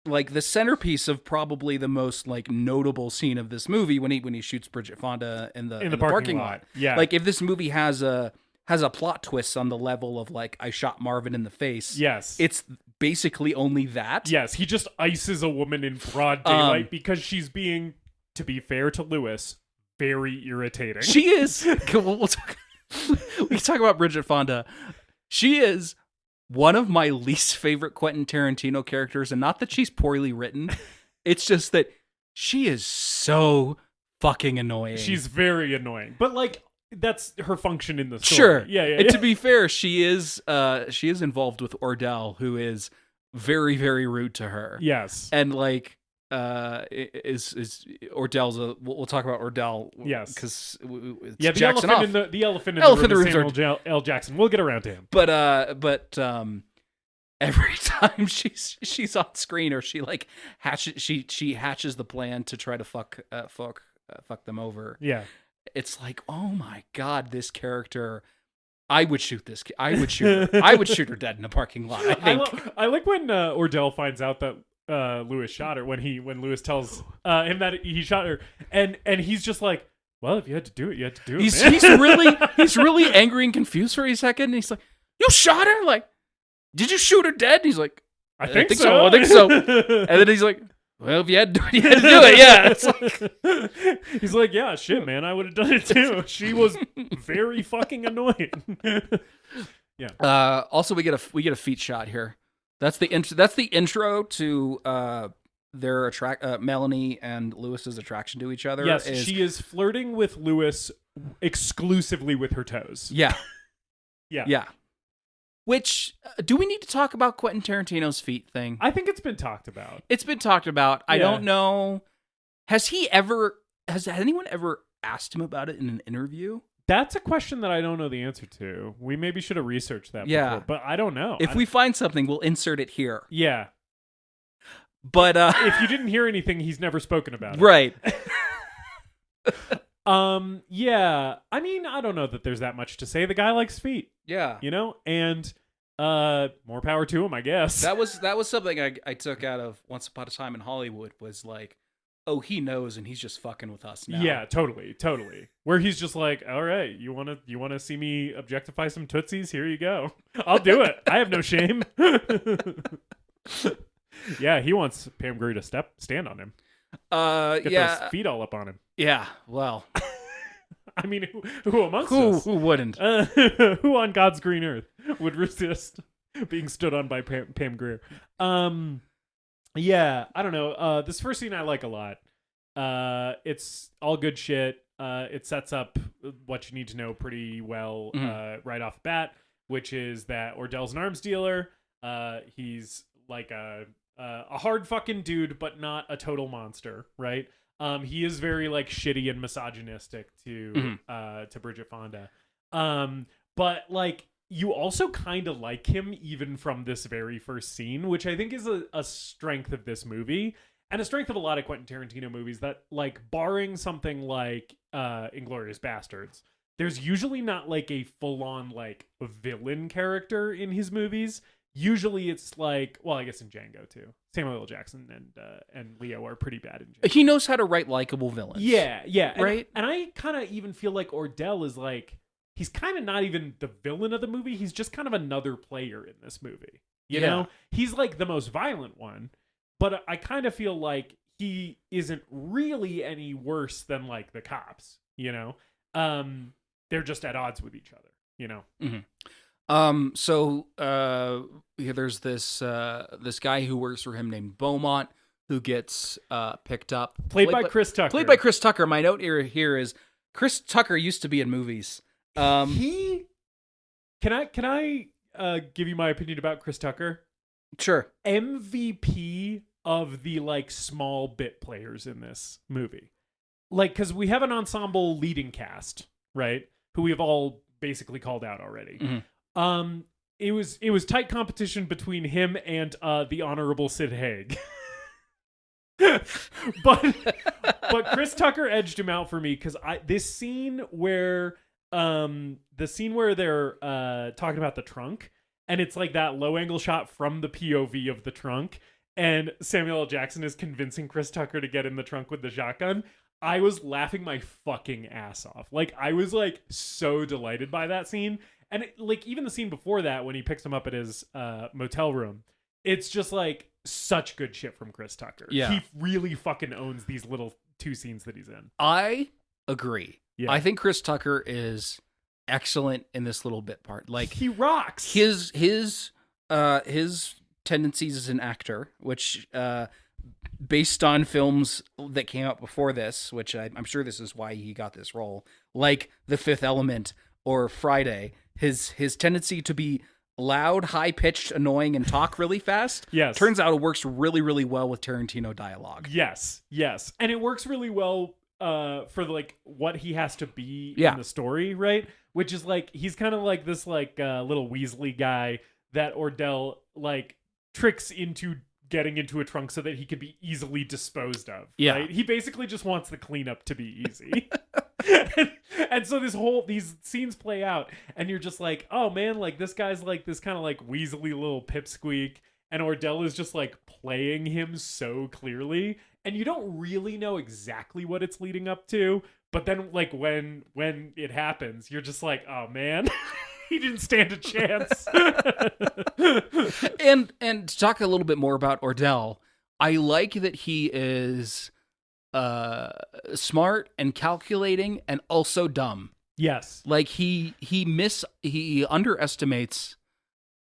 like, the centerpiece of probably the most, like, notable scene of this movie when he shoots Bridget Fonda in the parking lot. Yeah. Like, if this movie has a plot twist on the level of like I shot Marvin in the face. Yes. It's basically only that. Yes, he just ices a woman in broad daylight because she's being, to be fair to Lewis, very irritating. She is. We can talk about Bridget Fonda. She is one of my least favorite Quentin Tarantino characters, and not that she's poorly written. It's just that she is so fucking annoying. She's very annoying. But like, that's her function in the story. Sure. Yeah. And to be fair, she is involved with Ordell, who is very, very rude to her. Yes. And like is Ordell's we'll talk about Ordell. Yes. Because the Jackson elephant in the room is Samuel L. Jackson. We'll get around to him. But every time she's on screen or she like hatches the plan to try to fuck them over. Yeah. It's like, oh my God, this character, I would shoot her dead in a parking lot, I think. I like when Ordell finds out that Lewis shot her, when Lewis tells him that he shot her, and he's just like, well, if you had to do it, you had to do it. He's really angry and confused for a second, and he's like, you shot her? Like, did you shoot her dead? And he's like, I think so. And then he's like, Well, if you had to do it, you had to do it. Yeah. It's like, he's like, yeah, shit, man, I would have done it too. She was very fucking annoying. Yeah. Also, we get a feet shot here. That's the intro to their Melanie and Lewis's attraction to each other. Yes, she is flirting with Lewis exclusively with her toes. Yeah. Yeah. Yeah. Which, do we need to talk about Quentin Tarantino's feet thing? I think it's been talked about. It's been talked about. I don't know. Has anyone ever asked him about it in an interview? That's a question that I don't know the answer to. We maybe should have researched that before, but I don't know. If we find something, we'll insert it here. Yeah. But if you didn't hear anything, he's never spoken about it. Right. Yeah. I mean, I don't know that there's that much to say. The guy likes feet. Yeah. You know? And more power to him, I guess. That was something I took out of Once Upon a Time in Hollywood, was like, oh, he knows and he's just fucking with us now. Yeah, totally. Where he's just like, all right, you wanna see me objectify some tootsies? Here you go. I'll do it. I have no shame. Yeah, he wants Pam Grier to stand on him. Get those feet all up on him. Yeah, well. I mean, who amongst us? Who wouldn't? Who on God's green earth would resist being stood on by Pam Grier? Yeah, I don't know. This first scene I like a lot. It's all good shit. It sets up what you need to know pretty well right off the bat, which is that Ordell's an arms dealer. He's like a hard fucking dude, but not a total monster, right? He is very like shitty and misogynistic to Bridget Fonda. But like, you also kind of like him even from this very first scene, which I think is a strength of this movie and a strength of a lot of Quentin Tarantino movies, that like, barring something like Inglourious Bastards, there's usually not like a full-on like villain character in his movies. Usually it's like, well, I guess in Django too, Samuel L. Jackson and Leo are pretty bad in Django. He knows how to write likable villains. Yeah. Right? And I kind of even feel like Ordell is like, he's kind of not even the villain of the movie. He's just kind of another player in this movie. You know? He's like the most violent one, but I kind of feel like he isn't really any worse than like the cops, you know? They're just at odds with each other, you know? So there's this guy who works for him named Beaumont, who gets picked up. Played by Chris Tucker. Played by Chris Tucker. My note here is Chris Tucker used to be in movies. Can I give you my opinion about Chris Tucker? Sure. MVP of the like small bit players in this movie. Like, because we have an ensemble leading cast, right? Who we have all basically called out already. Mm-hmm. It was tight competition between him and the Honorable Sid Haig. but Chris Tucker edged him out for me, because this scene where they're talking about the trunk, and it's like that low angle shot from the POV of the trunk, and Samuel L. Jackson is convincing Chris Tucker to get in the trunk with the shotgun. I was laughing my fucking ass off. Like, I was like so delighted by that scene. And like, even the scene before that, when he picks him up at his motel room, it's just like such good shit from Chris Tucker. Yeah. He really fucking owns these little two scenes that he's in. I agree. Yeah. I think Chris Tucker is excellent in this little bit part. Like, he rocks. His tendencies as an actor, which based on films that came out before this, which I'm sure this is why he got this role, like The Fifth Element or Friday, his tendency to be loud, high-pitched, annoying, and talk really fast. Yes. Turns out it works really, really well with Tarantino dialogue. Yes. And it works really well for like what he has to be in the story, right? Which is like, he's kind of like this like little Weasley guy that Ordell like tricks into getting into a trunk so that he could be easily disposed of. Yeah. Right? He basically just wants the cleanup to be easy. and so these scenes play out, and you're just like, oh man, like this guy's like this kind of like Weasley little pipsqueak, and Ordell is just like playing him so clearly, and you don't really know exactly what it's leading up to, but then like when it happens, you're just like, oh man. He didn't stand a chance. And to talk a little bit more about Ordell, I like that he is smart and calculating and also dumb. Yes. Like he underestimates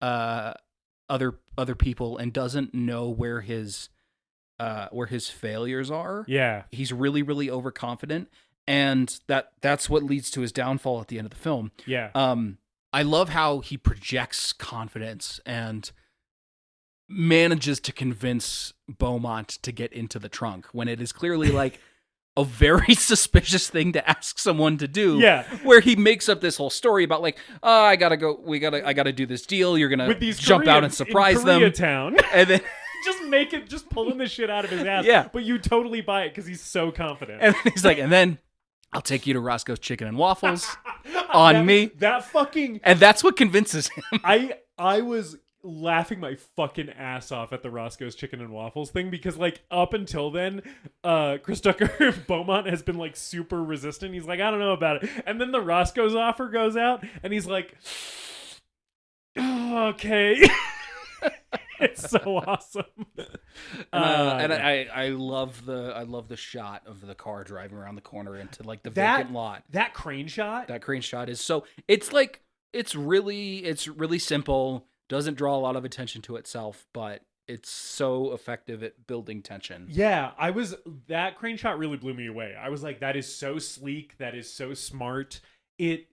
other people and doesn't know where his failures are. Yeah. He's really, really overconfident, and that's what leads to his downfall at the end of the film. Yeah. I love how he projects confidence and manages to convince Beaumont to get into the trunk when it is clearly like a very suspicious thing to ask someone to do. Yeah. Where he makes up this whole story about like, oh, I gotta do this deal. You're gonna with these jump out Koreans and surprise in them. Koreatown. And then just pulling the shit out of his ass. Yeah. But you totally buy it because he's so confident. and he's like, and then I'll take you to Roscoe's Chicken and Waffles on me. That fucking... And that's what convinces him. I was laughing my fucking ass off at the Roscoe's Chicken and Waffles thing because like up until then Chris Tucker Beaumont has been like super resistant. He's like, I don't know about it. And then the Roscoe's offer goes out and he's like, oh, okay. It's so awesome. And I love the shot of the car driving around the corner into like the vacant lot. That crane shot is so it's really simple. Doesn't draw a lot of attention to itself, but it's so effective at building tension. Yeah, that crane shot really blew me away. I was like, that is so sleek, that is so smart. It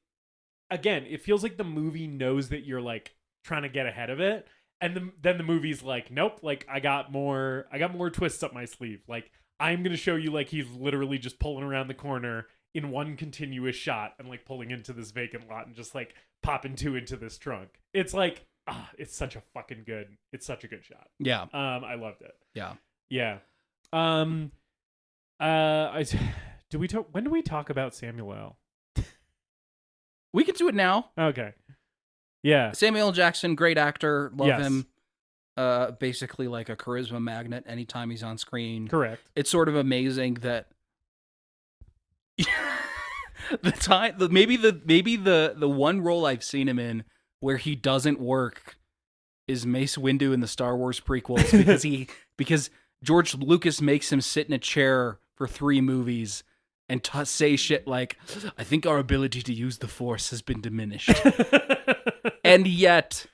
feels like the movie knows that you're like trying to get ahead of it. And then the movie's like, nope, like I got more twists up my sleeve. Like I'm going to show you like he's literally just pulling around the corner in one continuous shot and like pulling into this vacant lot and just like popping two into this trunk. It's like, it's such a good shot. Yeah. I loved it. Yeah. Yeah. When do we talk about Samuel L? We can do it now. Okay. Yeah. Samuel L. Jackson, great actor. Love Yes. him. Basically like a charisma magnet anytime he's on screen. Correct. It's sort of amazing that maybe the one role I've seen him in where he doesn't work is Mace Windu in the Star Wars prequels because George Lucas makes him sit in a chair for 3 movies and say shit like, I think our ability to use the Force has been diminished. And yet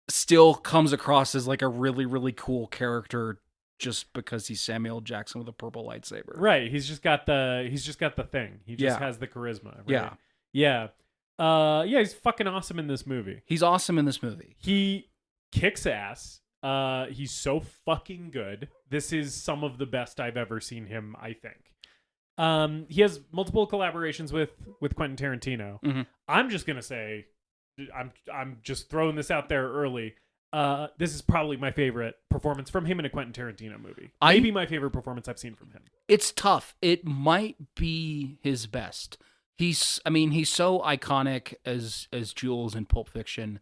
still comes across as like a really, really cool character just because he's Samuel Jackson with a purple lightsaber. Right. He's just got the thing. He just has the charisma. Right? Yeah. Yeah. He's fucking awesome in this movie. He's awesome in this movie. He kicks ass. He's so fucking good. This is some of the best I've ever seen him, I think. He has multiple collaborations with Quentin Tarantino. Mm-hmm. I'm just gonna say, I'm just throwing this out there early. This is probably my favorite performance from him in a Quentin Tarantino movie. Maybe my favorite performance I've seen from him. It's tough. It might be his best. He's so iconic as Jules in Pulp Fiction.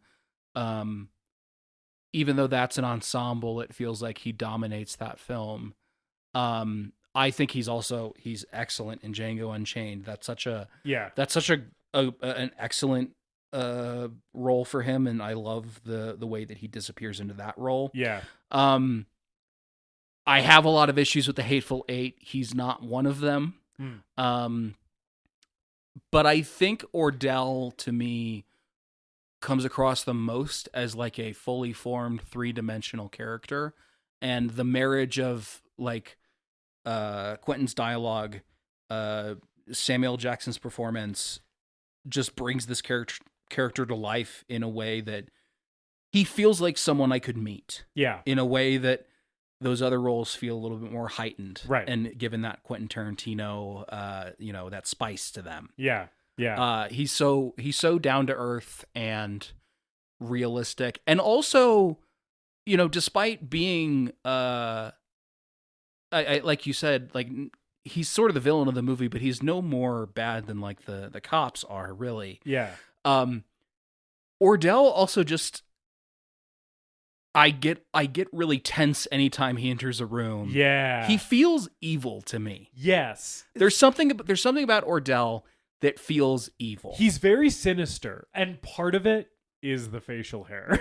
Even though that's an ensemble, it feels like he dominates that film. I think he's excellent in Django Unchained. That's such an excellent role for him, and I love the way that he disappears into that role. Yeah. I have a lot of issues with The Hateful Eight. He's not one of them. But I think Ordell, to me, comes across the most as like a fully formed 3-dimensional character. And the marriage of like Quentin's dialogue, Samuel Jackson's performance just brings this character to life in a way that he feels like someone I could meet. Yeah. In a way that those other roles feel a little bit more heightened. Right. And given that Quentin Tarantino, that spice to them. Yeah. Yeah. He's so down to earth and realistic. And also, despite being, I like you said, like he's sort of the villain of the movie, but he's no more bad than like the cops are, really. Yeah. Ordell also just, I get really tense anytime he enters a room. Yeah. He feels evil to me. Yes. There's something about Ordell that feels evil. He's very sinister, and part of it is the facial hair.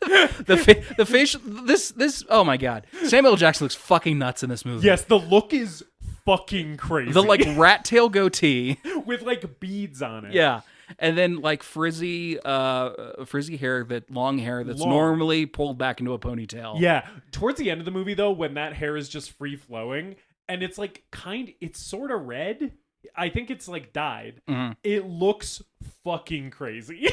the facial this oh my god, Samuel L. Jackson looks fucking nuts in this movie. Yes, the look is fucking crazy. The like rat tail goatee with like beads on it. yeah, and then like frizzy hair, that long hair that's Long. normally pulled back into a ponytail. Yeah, towards the end of the movie though, when that hair is just free flowing and it's like it's sort of red. I think it's like dyed. Mm-hmm. It looks fucking crazy.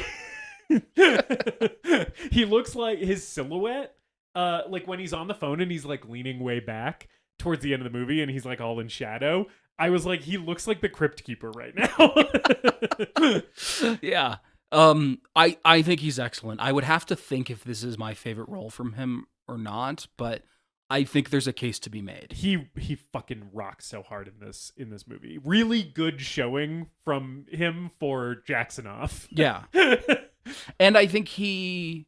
He looks like his silhouette, like when he's on the phone and he's like leaning way back towards the end of the movie and he's like all in shadow. I was like, he looks like the Crypt Keeper right now. Yeah. I think he's excellent. I would have to think if this is my favorite role from him or not, but I think there's a case to be made. He fucking rocks so hard in this movie. Really good showing from him for Jacksonoff. Yeah. And I think he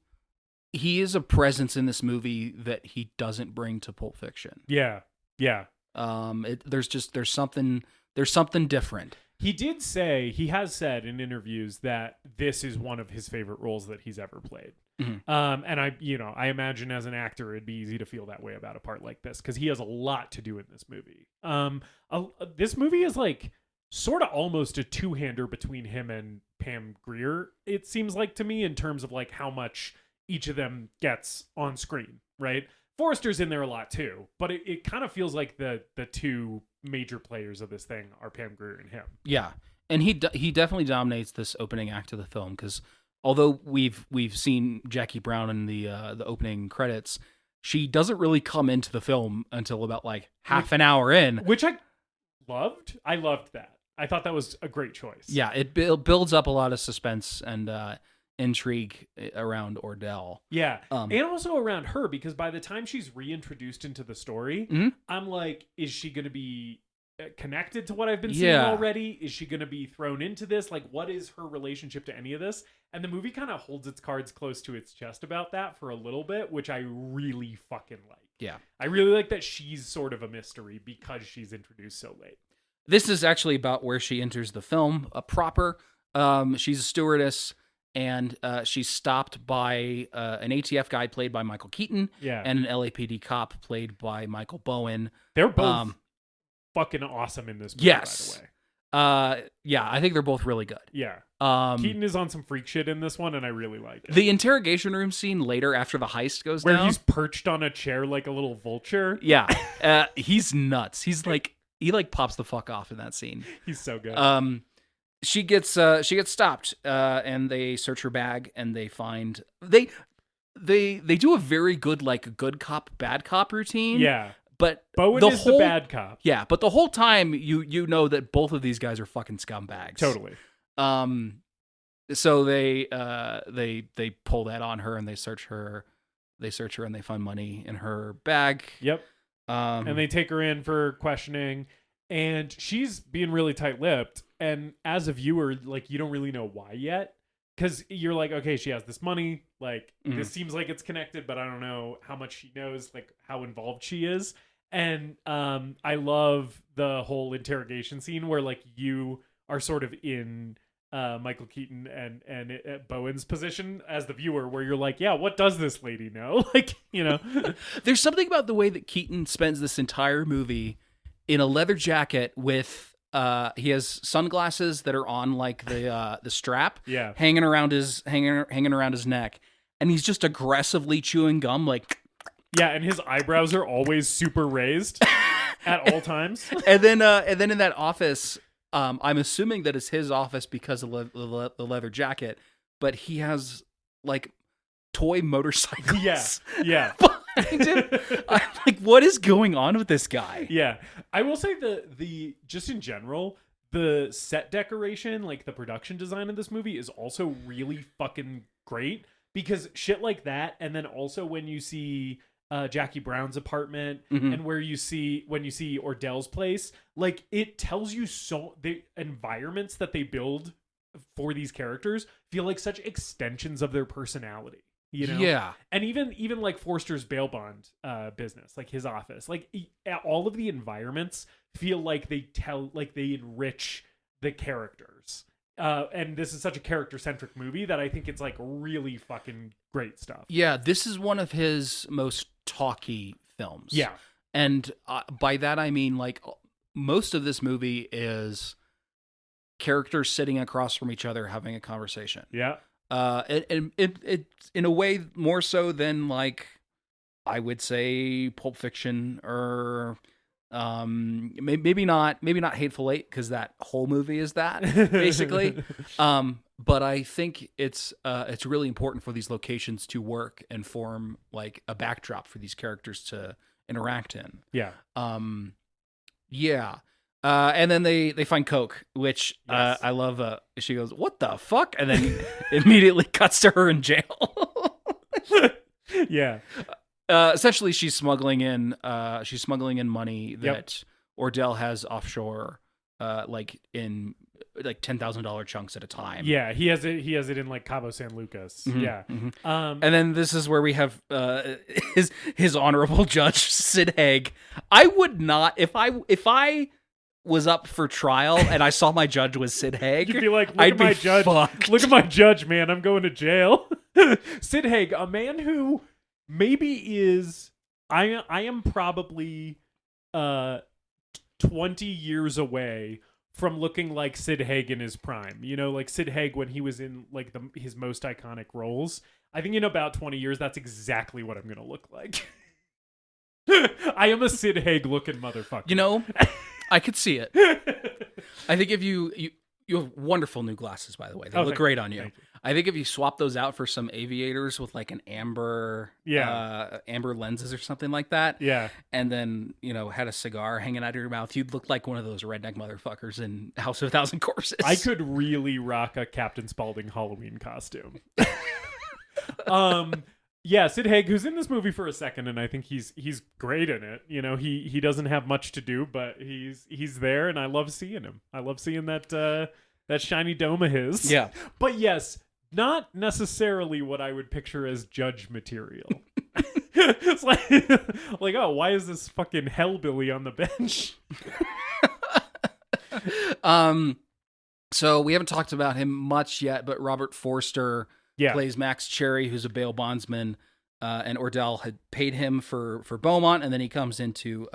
is a presence in this movie that he doesn't bring to Pulp Fiction. Yeah. Yeah. There's something different. He has said in interviews that this is one of his favorite roles that he's ever played. Mm-hmm. And I imagine as an actor, it'd be easy to feel that way about a part like this because he has a lot to do in this movie. This movie is like sort of almost a two-hander between him and Pam Grier. It seems like to me in terms of like how much each of them gets on screen, right? Forster's in there a lot too, but it kind of feels like the two major players of this thing are Pam Grier and him. Yeah, and he definitely dominates this opening act of the film because although we've seen Jackie Brown in the opening credits, she doesn't really come into the film until about like half an hour in, which I loved. I loved that. I thought that was a great choice. Yeah, it builds up a lot of suspense and intrigue around Ordell. Yeah, and also around her, because by the time she's reintroduced into the story, mm-hmm. I'm like, is she going to be connected to what I've been seeing already? Is she going to be thrown into this? Like, what is her relationship to any of this? And the movie kind of holds its cards close to its chest about that for a little bit, which I really fucking like. Yeah. I really like that she's sort of a mystery because she's introduced so late. This is actually about where she enters the film proper. She's a stewardess, and she's stopped by an ATF guy played by Michael Keaton and an LAPD cop played by Michael Bowen. They're both fucking awesome in this movie, yes. by the way. Yeah, I think they're both really good. Yeah. Keaton is on some freak shit in this one, and I really like it. The interrogation room scene later after the heist goes down. Where he's perched on a chair like a little vulture. Yeah. He's nuts. He's like... He like pops the fuck off in that scene. He's so good. She gets stopped, and they search her bag, and they find they do a very good like good cop bad cop routine. Yeah, but Bowen is the bad cop. Yeah, but the whole time you know that both of these guys are fucking scumbags. Totally. So they pull that on her, and they search her. They search her, and they find money in her bag. Yep. And they take her in for questioning, and she's being really tight-lipped. And as a viewer, like, you don't really know why yet, because you're like, okay, she has this money, like this seems like it's connected, but I don't know how much she knows, like how involved she is. And I love the whole interrogation scene where like you are sort of in Michael Keaton and Bowen's position as the viewer, where you're like, yeah, what does this lady know? Like, you know, there's something about the way that Keaton spends this entire movie in a leather jacket with he has sunglasses that are on like the strap, hanging around his neck, and he's just aggressively chewing gum, like, yeah, and his eyebrows are always super raised at all times. And then in that office. I'm assuming that it's his office because of the leather jacket, but he has like toy motorcycles. Yeah. Behind him. I'm like, what is going on with this guy? Yeah, I will say the just in general, the set decoration, like the production design of this movie, is also really fucking great because shit like that, and then also when you see Jackie Brown's apartment and when you see Ordell's place, like it tells you so the environments that they build for these characters feel like such extensions of their personality, you know? Yeah. And even like Forster's bail bond business, like his office, like all of the environments feel like they enrich the characters. And this is such a character-centric movie that I think it's like really fucking great stuff. Yeah, this is one of his most talky films. Yeah. And by that I mean, like, most of this movie is characters sitting across from each other having a conversation. Yeah. And it in a way more so than, like, I would say Pulp Fiction or maybe not Hateful Eight, because that whole movie is that basically. But I think it's really important for these locations to work and form like a backdrop for these characters to interact in. Yeah. Yeah. And then they find Coke, which Yes. I love. She goes, "What the fuck?" And then immediately cuts to her in jail. Yeah. Essentially, she's smuggling in money that Ordell has offshore, like in like $10,000 chunks at a time. Yeah, he has it in like Cabo San Lucas. Mhm, Yeah. mhm. And And then this is where we have his honorable judge Sid Haig. I would not, if I was up for trial and I saw my judge was Sid Haig, you'd be like, look I'd at my be judge. fucked. Look at my judge, man. I'm going to jail. Sid Haig, a man who maybe is I am probably 20 years away from looking like Sid Haig in his prime. You know, like Sid Haig when he was in like his most iconic roles. I think in about 20 years, that's exactly what I'm going to look like. I am a Sid Haig looking motherfucker. You know, I could see it. I think if you have wonderful new glasses, by the way. They look great on you. Thank you. I think if you swap those out for some aviators with like an amber lenses or something like that, Yeah. and then, you know, had a cigar hanging out of your mouth, you'd look like one of those redneck motherfuckers in House of a Thousand Corpses. I could really rock a Captain Spaulding Halloween costume. Yeah, Sid Haig, who's in this movie for a second, and I think he's great in it. You know, he doesn't have much to do, but he's there, and I love seeing him. I love seeing that shiny dome of his. Yeah. But yes, not necessarily what I would picture as judge material. It's like, oh, why is this fucking hellbilly on the bench? So we haven't talked about him much yet, but Robert Forster plays Max Cherry, who's a bail bondsman, and Ordell had paid him for Beaumont, and then he comes in to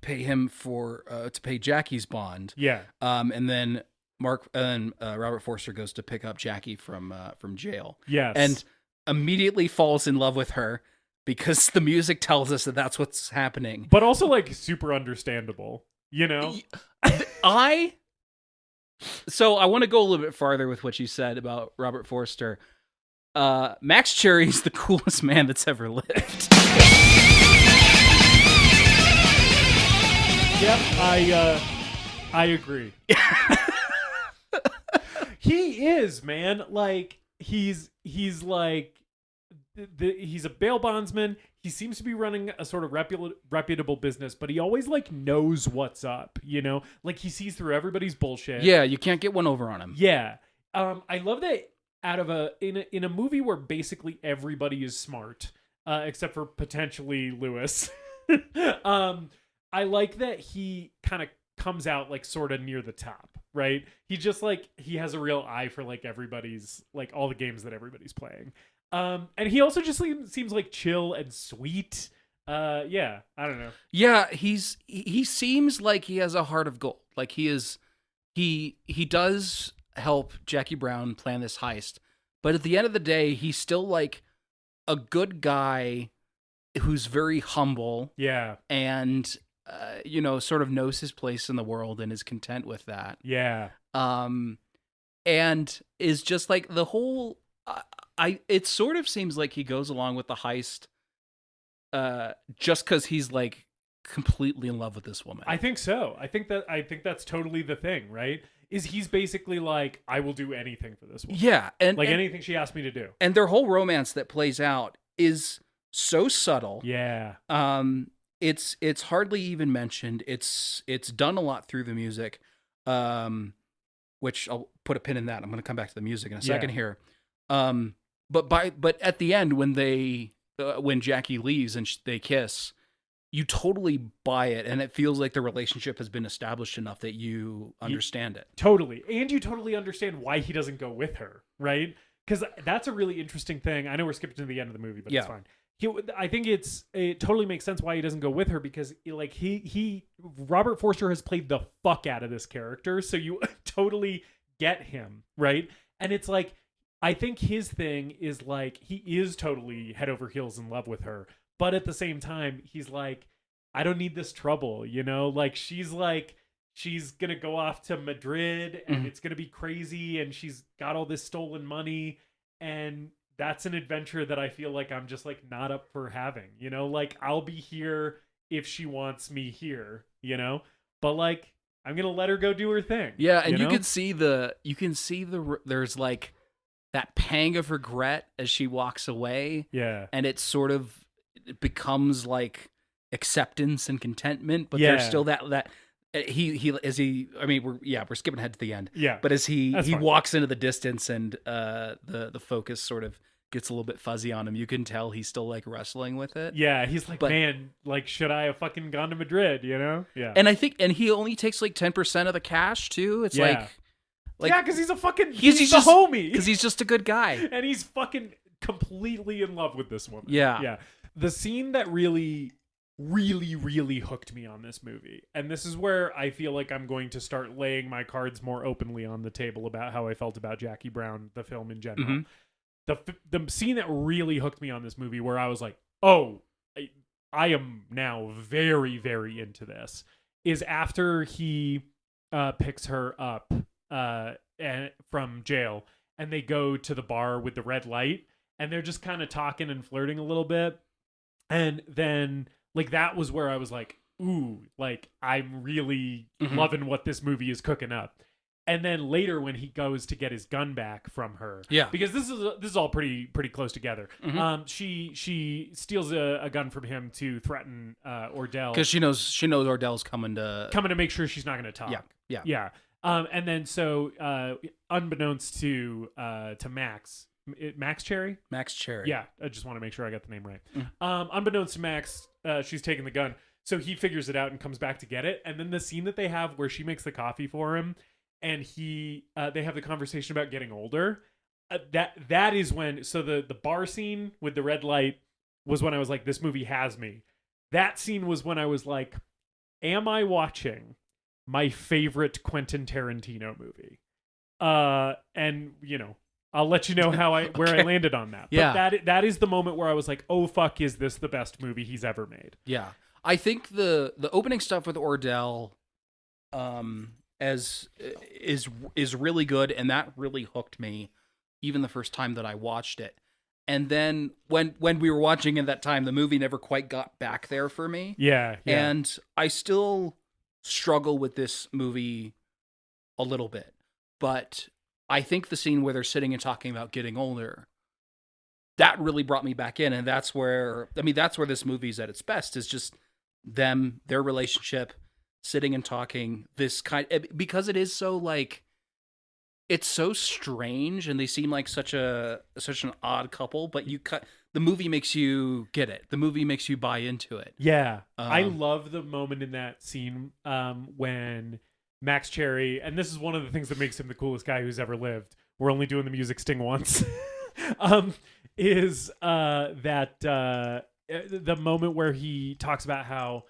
pay him to pay Jackie's bond. Yeah. And then Robert Forster goes to pick up Jackie from jail. Yes. And immediately falls in love with her because the music tells us that that's what's happening. But also like super understandable, you know? So I want to go a little bit farther with what you said about Robert Forster. Max Cherry's the coolest man that's ever lived. Yep, I agree. He is, man. Like he's like he's a bail bondsman. He seems to be running a sort of reputable business, but he always like knows what's up, you know? Like he sees through everybody's bullshit. Yeah, you can't get one over on him. Yeah. I love that out of in a movie where basically everybody is smart, except for potentially Lewis. I like that he kind of comes out like sort of near the top, right? He just like he has a real eye for like everybody's like all the games that everybody's playing. And he also just seems like chill and sweet. Yeah, I don't know. Yeah, he seems like he has a heart of gold. Like he does help Jackie Brown plan this heist, but at the end of the day, he's still like a good guy who's very humble. Yeah. And you know, sort of knows his place in the world and is content with that. Yeah. And is just like the whole it sort of seems like he goes along with the heist just because he's like completely in love with this woman. I think so. I think that's totally the thing, right? Is he's basically like, I will do anything for this woman. Yeah, and anything she asked me to do. And their whole romance that plays out is so subtle. Yeah. It's hardly even mentioned. It's done a lot through the music, which I'll put a pin in that. I'm going to come back to the music in a second here. But at the end when Jackie leaves and they kiss, you totally buy it, and it feels like the relationship has been established enough that you understand it. Totally. And you totally understand why he doesn't go with her, right? because that's a really interesting thing. I know we're skipping to the end of the movie, but Yeah. it's fine. I think it totally makes sense why he doesn't go with her, because Robert Forster has played the fuck out of this character, so you totally get him, right? And it's like, I think his thing is like, he is totally head over heels in love with her, but at the same time, he's like, I don't need this trouble, you know? Like, she's gonna go off to Madrid and it's gonna be crazy, and she's got all this stolen money, and that's an adventure that I feel like I'm just like not up for having, you know? Like, I'll be here if she wants me here, you know? But like, I'm gonna let her go do her thing. Yeah, and you know? can see there's like that pang of regret as she walks away. Yeah. And it becomes like acceptance and contentment, but there's still that we're skipping ahead to the end. Yeah. But as he fine. walks into the distance and the focus sort of gets a little bit fuzzy on him, you can tell he's still like wrestling with it. Yeah, he's like, man, like, should I have fucking gone to Madrid, you know? Yeah. And I think he only takes like 10% of the cash too. It's like yeah, because he's a fucking he's a just homie. Because he's just a good guy. And he's fucking completely in love with this woman. Yeah. Yeah. The scene that really, really, really hooked me on this movie, and this is where I feel like I'm going to start laying my cards more openly on the table about how I felt about Jackie Brown, the film in general. Mm-hmm. The scene that really hooked me on this movie, where I was like, oh, I am now very, very into this, is after he picks her up from jail, and they go to the bar with the red light, and they're just kind of talking and flirting a little bit. And then, like, that was where I was like, ooh, like, I'm really loving what this movie is cooking up. And then later, when he goes to get his gun back from her, because this is all pretty close together. She steals a gun from him to threaten Ordell, because she knows Ordell's coming to make sure she's not going to talk. Yeah. And then so unbeknownst to Max. Max Cherry? Max Cherry. Yeah, I just want to make sure I got the name right. Unbeknownst to Max, she's taking the gun. So he figures it out and comes back to get it. And then the scene that they have where she makes the coffee for him, and they have the conversation about getting older. That is when, so the bar scene with the red light was when I was like, this movie has me. That scene was when I was like, am I watching my favorite Quentin Tarantino movie? And you know, I'll let you know where I landed on that. But that is the moment where I was like, oh fuck, is this the best movie he's ever made? Yeah. I think the opening stuff with Ordell is really good, and that really hooked me even the first time that I watched it. And then when we were watching it that time, the movie never quite got back there for me. Yeah. And I still struggle with this movie a little bit. But I think the scene where they're sitting and talking about getting older, that really brought me back in. And that's where this movie's at its best, is just their relationship, sitting and talking, because it is so like, it's so strange, and they seem like such an odd couple, but the movie makes you get it. The movie makes you buy into it. Yeah. I love the moment in that scene when Max Cherry, and this is one of the things that makes him the coolest guy who's ever lived. We're only doing the music sting once. Is the moment where he talks about how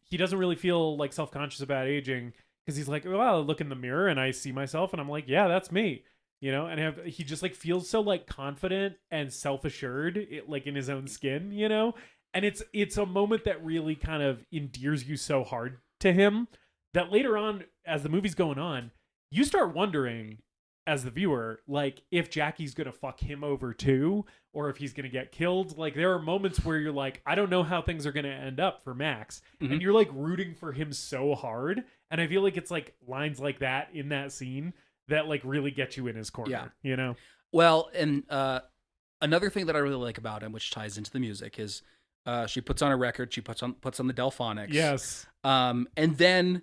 he doesn't really feel like self-conscious about aging, because he's like, well, I look in the mirror and I see myself and I'm like, yeah, that's me, you know. And he just like feels so like confident and self-assured, like in his own skin, you know. And it's a moment that really kind of endears you so hard to him that later on, as the movie's going on, you start wondering as the viewer, like, if Jackie's gonna fuck him over too, or if he's gonna get killed. Like, there are moments where you're like, I don't know how things are gonna end up for Max, and you're like rooting for him so hard. And I feel like it's like lines like that in that scene that like really get you in his corner, you know? Well, and another thing that I really like about him, which ties into the music, is she puts on a record, she puts on the Delphonics. Yes. And then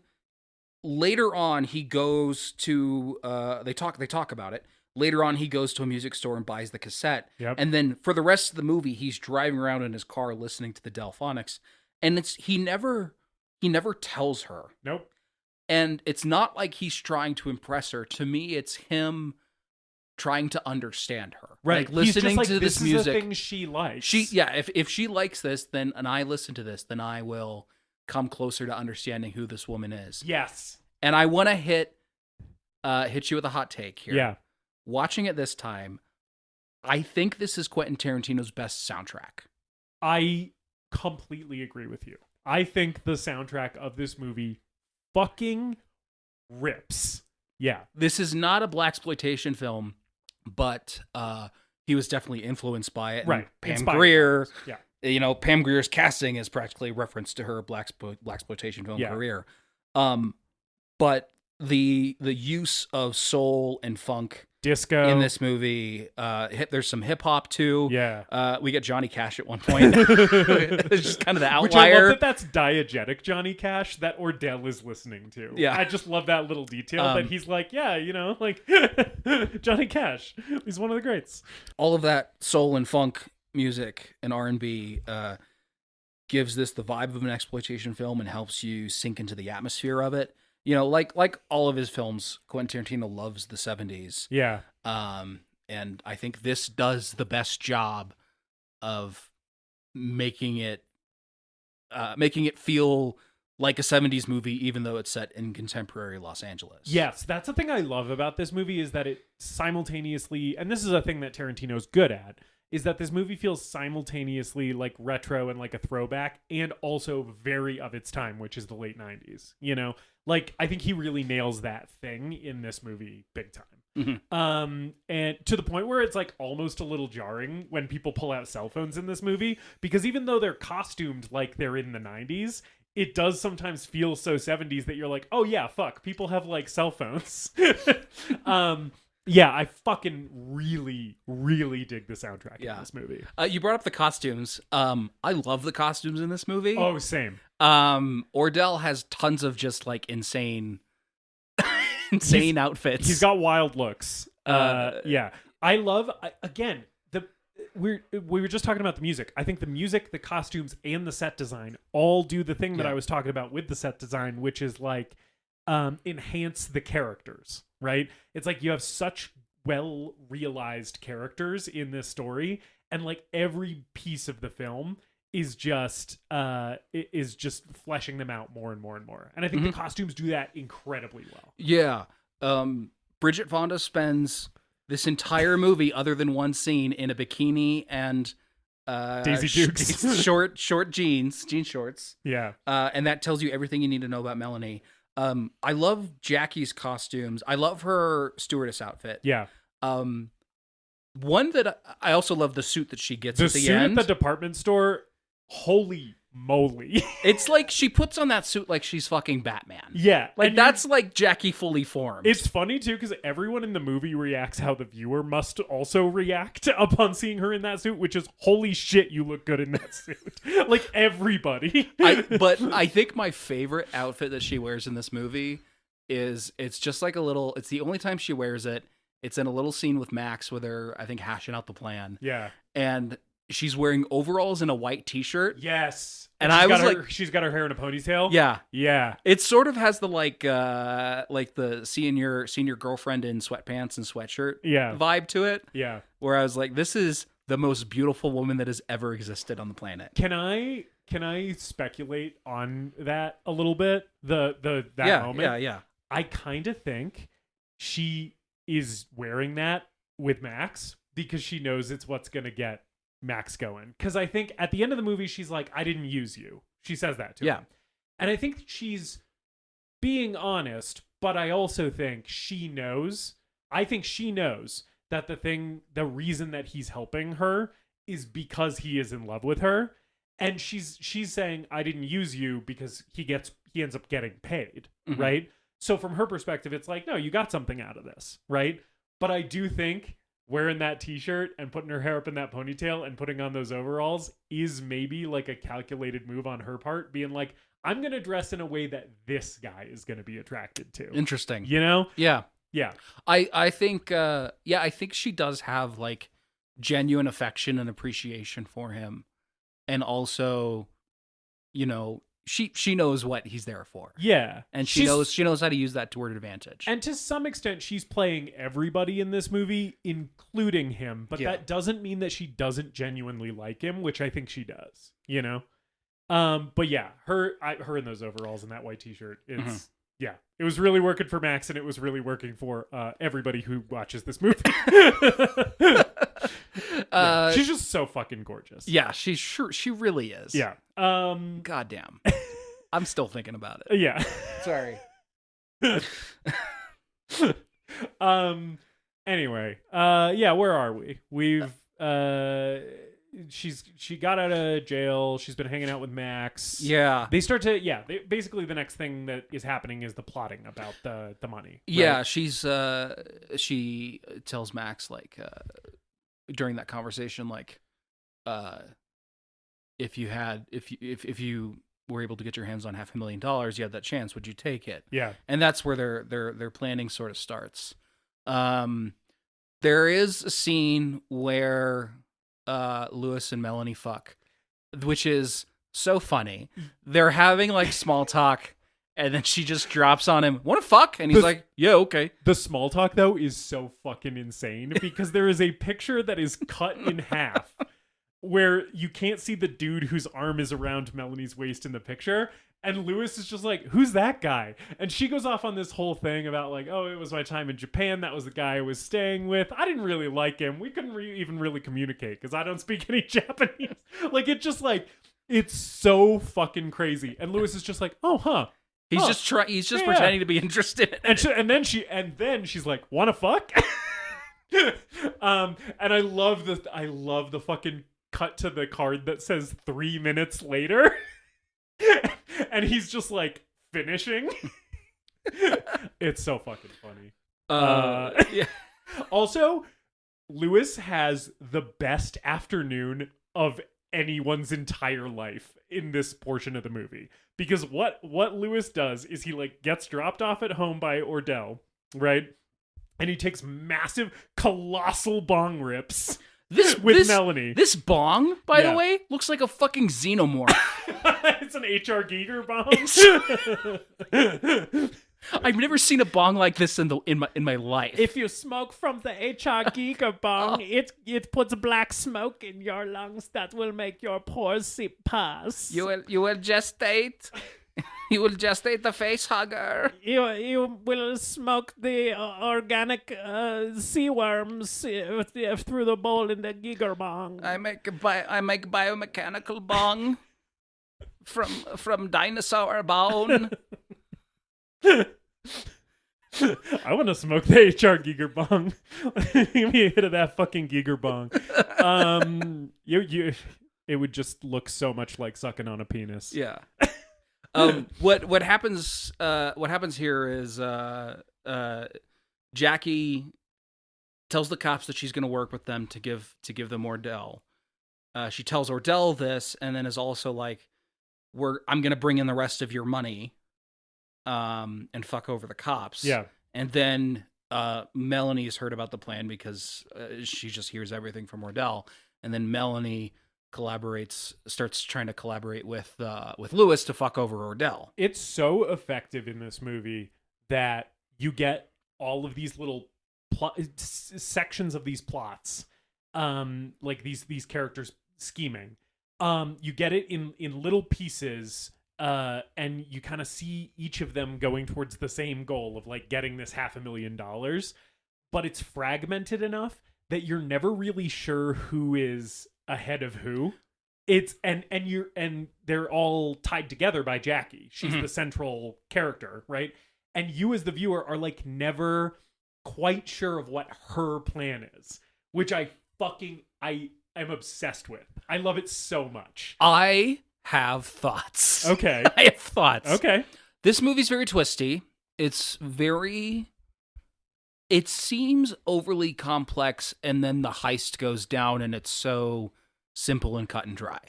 later on, he goes to they talk about it. Later on, he goes to a music store and buys the cassette. Yep. And then for the rest of the movie, he's driving around in his car listening to the Delphonics. And he never tells her. Nope. And it's not like he's trying to impress her. To me, it's him trying to understand her. Right. Like listening to this this music. is a thing she likes. If she likes this, then and I listen to this, then I will come closer to understanding who this woman is. Yes. And I want to hit you with a hot take here. Yeah. Watching it this time, I think this is Quentin Tarantino's best soundtrack. I completely agree with you. I think the soundtrack of this movie fucking rips. Yeah. This is not a blaxploitation film, but he was definitely influenced by it. Right. And Pam Inspired. Grier, Yeah. Pam Grier's casting is practically a reference to her blaxploitation film career. But the use of soul and funk disco in this movie, there's some hip hop too. Yeah. We get Johnny Cash at one point. It's just kind of the outlier. Which I love that's diegetic Johnny Cash that Ordell is listening to. Yeah. I just love that little detail that he's like, yeah, Johnny Cash. He's one of the greats. All of that soul and funk music and R&B gives this the vibe of an exploitation film and helps you sink into the atmosphere of it. Like all of his films, Quentin Tarantino loves the 70s. Yeah. And I think this does the best job of making it feel like a 70s movie, even though it's set in contemporary Los Angeles. Yes, that's the thing I love about this movie is that it simultaneously, and this is a thing that Tarantino's good at, is that this movie feels simultaneously like retro and like a throwback and also very of its time, which is the late 90s. Like I think he really nails that thing in this movie big time. Mm-hmm. And to the point where it's like almost a little jarring when people pull out cell phones in this movie, because even though they're costumed like they're in the 90s, it does sometimes feel so 70s that you're like, oh yeah, fuck, people have like cell phones. Yeah, I fucking really, really dig the soundtrack in this movie. You brought up the costumes. I love the costumes in this movie. Oh, same. Ordell has tons of just like insane outfits. He's got wild looks. Yeah, I love again we were just talking about the music. I think the music, the costumes, and the set design all do the thing that I was talking about with the set design, which is like enhance the characters. Right? It's like you have such well realized characters in this story, and like every piece of the film is just fleshing them out more and more and more. And I think the costumes do that incredibly well. Yeah. Bridget Fonda spends this entire movie, other than one scene, in a bikini and Daisy Dukes short jean shorts. Yeah. And that tells you everything you need to know about Melanie. I love Jackie's costumes. I love her stewardess outfit. Yeah. One that I also love the suit that she gets at the suit end. At the department store. Holy moly. It's like she puts on that suit like she's fucking Batman. Yeah. Like that's like Jackie fully formed. It's funny too, because everyone in the movie reacts how the viewer must also react upon seeing her in that suit, which is holy shit, you look good in that suit. Like everybody. But I think my favorite outfit that she wears in this movie is it's just like it's the only time she wears it. It's in a little scene with Max with her, I think, hashing out the plan. Yeah. And she's wearing overalls and a white t-shirt. Yes. And I was like, she's got her hair in a ponytail. Yeah. Yeah. It sort of has the like the seeing your girlfriend in sweatpants and sweatshirt vibe to it. Yeah. Where I was like, this is the most beautiful woman that has ever existed on the planet. Can I speculate on that a little bit? That moment? Yeah. I kind of think she is wearing that with Max because she knows it's what's going to get Max going. Because I think at the end of the movie, she's like, I didn't use you. She says that to him. And I think she's being honest, but I also think she knows. I think she knows that the reason that he's helping her is because he is in love with her. And she's saying, I didn't use you because he ends up getting paid. Right? So from her perspective, it's like, no, you got something out of this. Right? But I do think wearing that t-shirt and putting her hair up in that ponytail and putting on those overalls is maybe like a calculated move on her part, being like, I'm going to dress in a way that this guy is going to be attracted to. Interesting. You know? Yeah. Yeah. I think she does have like genuine affection and appreciation for him. And also, she knows what he's there for. Yeah. And she knows how to use that to her advantage. And to some extent, she's playing everybody in this movie, including him. But that doesn't mean that she doesn't genuinely like him, which I think she does. You know? But yeah, her in those overalls and that white t-shirt, it's yeah, it was really working for Max, and it was really working for everybody who watches this movie. She's just so fucking gorgeous. Yeah, she really is. Yeah. Goddamn. I'm still thinking about it. Yeah. Sorry. Anyway, yeah, where are we? We've she got out of jail. She's been hanging out with Max. Yeah. They start to basically the next thing that is happening is the plotting about the money. Right? Yeah, she tells Max like during that conversation like if you were able to get your hands on $500,000, you had that chance, would you take it? Yeah. And that's where their planning sort of starts. There is a scene where Lewis and Melanie fuck, which is so funny. They're having like small talk, and then she just drops on him, "Want to fuck?" And he's like, "Yeah, okay." The small talk though is so fucking insane because there is a picture that is cut in half where you can't see the dude whose arm is around Melanie's waist in the picture. And Lewis is just like, "Who's that guy?" And she goes off on this whole thing about like, "Oh, it was my time in Japan. That was the guy I was staying with. I didn't really like him. We couldn't even really communicate because I don't speak any Japanese." Like, it just like, it's so fucking crazy. And Lewis is just like, "Oh, huh." He's just pretending to be interested. And then she's like, "Wanna fuck?" And I love the fucking cut to the card that says 3 minutes later. And he's just like finishing. It's so fucking funny. Yeah. Also, Lewis has the best afternoon of anyone's entire life in this portion of the movie. Because what Lewis does is he like gets dropped off at home by Ordell, right? And he takes massive, colossal bong rips with Melanie. This bong, by the way, looks like a fucking xenomorph. It's an H.R. Giger bong. I've never seen a bong like this in my life. If you smoke from the H.R. Giger bong, it puts black smoke in your lungs that will make your pores pass. You will gestate. You will gestate the face hugger. You will smoke the organic sea worms through the bowl in the Giger bong. I make biomechanical bong from dinosaur bone. I want to smoke the H.R. Giger bong. Give me a hit of that fucking Giger bong. It would just look so much like sucking on a penis. Yeah. What happens here is Jackie tells the cops that she's going to work with them to give them Ordell. She tells Ordell this, and then is also like, I'm going to bring in the rest of your money, and fuck over the cops. Yeah. And then Melanie's heard about the plan because she just hears everything from Ordell, and then Melanie starts trying to collaborate with Lewis to fuck over Ordell. It's so effective in this movie that you get all of these little sections of these plots, like these characters scheming. You get it in little pieces, and you kind of see each of them going towards the same goal of like getting this $500,000, but it's fragmented enough that you're never really sure who is ahead of who. It's and they're all tied together by Jackie. She's the central character, right? And you as the viewer are like never quite sure of what her plan is, which I am obsessed with. I love it so much. I have thoughts. Okay. I have thoughts. Okay. This movie's very twisty. It seems overly complex, and then the heist goes down, and it's so simple and cut and dry.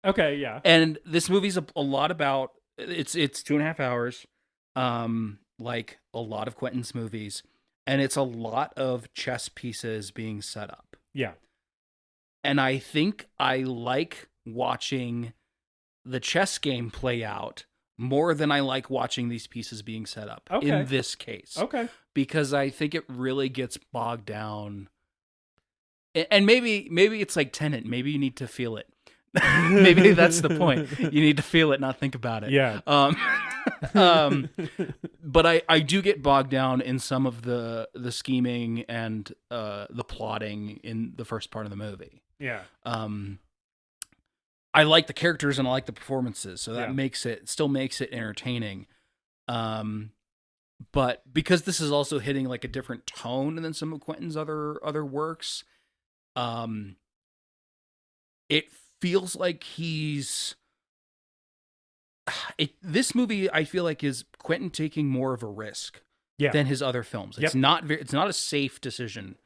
Okay, yeah. And this movie's a lot about, it's 2.5 hours, like a lot of Quentin's movies, and it's a lot of chess pieces being set up. Yeah. And I think I like watching the chess game play out more than I like watching these pieces being set up in this case. Okay. Because I think it really gets bogged down. And maybe it's like Tenet. Maybe you need to feel it. Maybe that's the point. You need to feel it, not think about it. Yeah. But I do get bogged down in some of the scheming and the plotting in the first part of the movie. Yeah. I like the characters and I like the performances, so that still makes it entertaining. But because this is also hitting like a different tone than some of Quentin's other works, it feels like this movie I feel like is Quentin taking more of a risk than his other films. It's not a safe decision,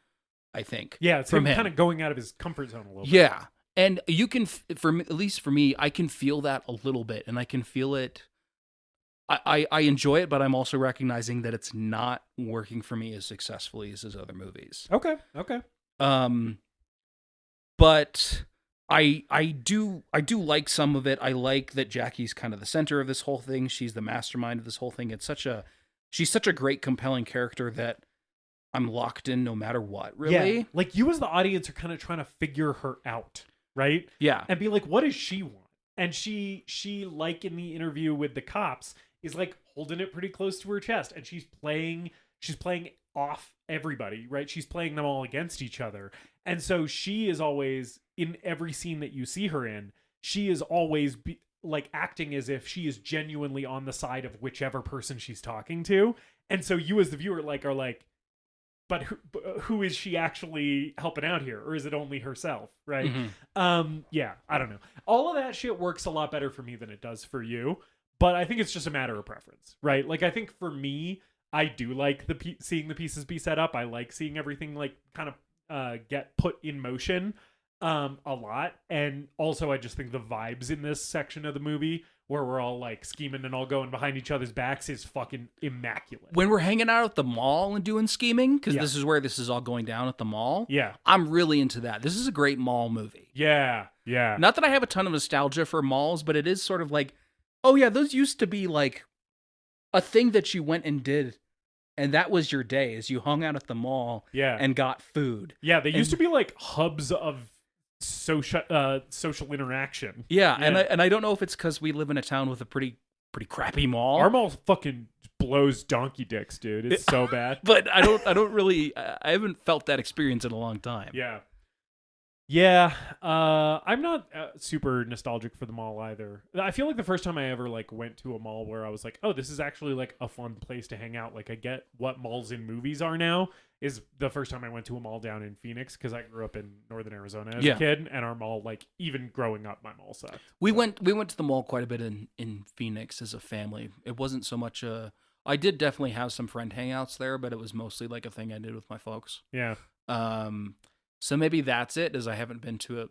I think. Yeah, it's him kind of going out of his comfort zone a little bit. Yeah. And you can, at least for me, I can feel that a little bit, and I can feel it. I enjoy it, but I'm also recognizing that it's not working for me as successfully as his other movies. Okay. But I do like some of it. I like that Jackie's kind of the center of this whole thing. She's the mastermind of this whole thing. She's such a great, compelling character that I'm locked in no matter what. Really, yeah. Like you as the audience are kind of trying to figure her out. Right? Yeah. And be like, what does she want? And she like in the interview with the cops is like holding it pretty close to her chest, and she's playing off everybody, right? She's playing them all against each other. And so she is always, in every scene that you see her in, she is always like acting as if she is genuinely on the side of whichever person she's talking to. And so you as the viewer are like, but who is she actually helping out here? Or is it only herself? Right. Mm-hmm. Yeah, I don't know. All of that shit works a lot better for me than it does for you. But I think it's just a matter of preference, right? Like, I think for me, I do like seeing the pieces be set up. I like seeing everything like kind of get put in motion a lot. And also I just think the vibes in this section of the movie where we're all like scheming and all going behind each other's backs is fucking immaculate. When we're hanging out at the mall and doing scheming, because this is where this is all going down at the mall. Yeah. I'm really into that. This is a great mall movie. Yeah. Yeah. Not that I have a ton of nostalgia for malls, but it is sort of like, oh yeah, those used to be like a thing that you went and did. And that was your day, as you hung out at the mall and got food. Yeah, they used to be like hubs of social interaction. Yeah, and I don't know if it's because we live in a town with a pretty crappy mall. Our mall fucking blows donkey dicks, dude. It's so bad. But I haven't felt that experience in a long time. Yeah. Yeah, I'm not super nostalgic for the mall either. I feel like the first time I ever like went to a mall where I was like, oh, this is actually like a fun place to hang out. Like I get what malls in movies are now is the first time I went to a mall down in Phoenix because I grew up in northern Arizona as a kid, and our mall, like even growing up, my mall sucked. We went to the mall quite a bit in Phoenix as a family. It wasn't so much I did definitely have some friend hangouts there, but it was mostly like a thing I did with my folks. Yeah. So maybe that's it, as I haven't been to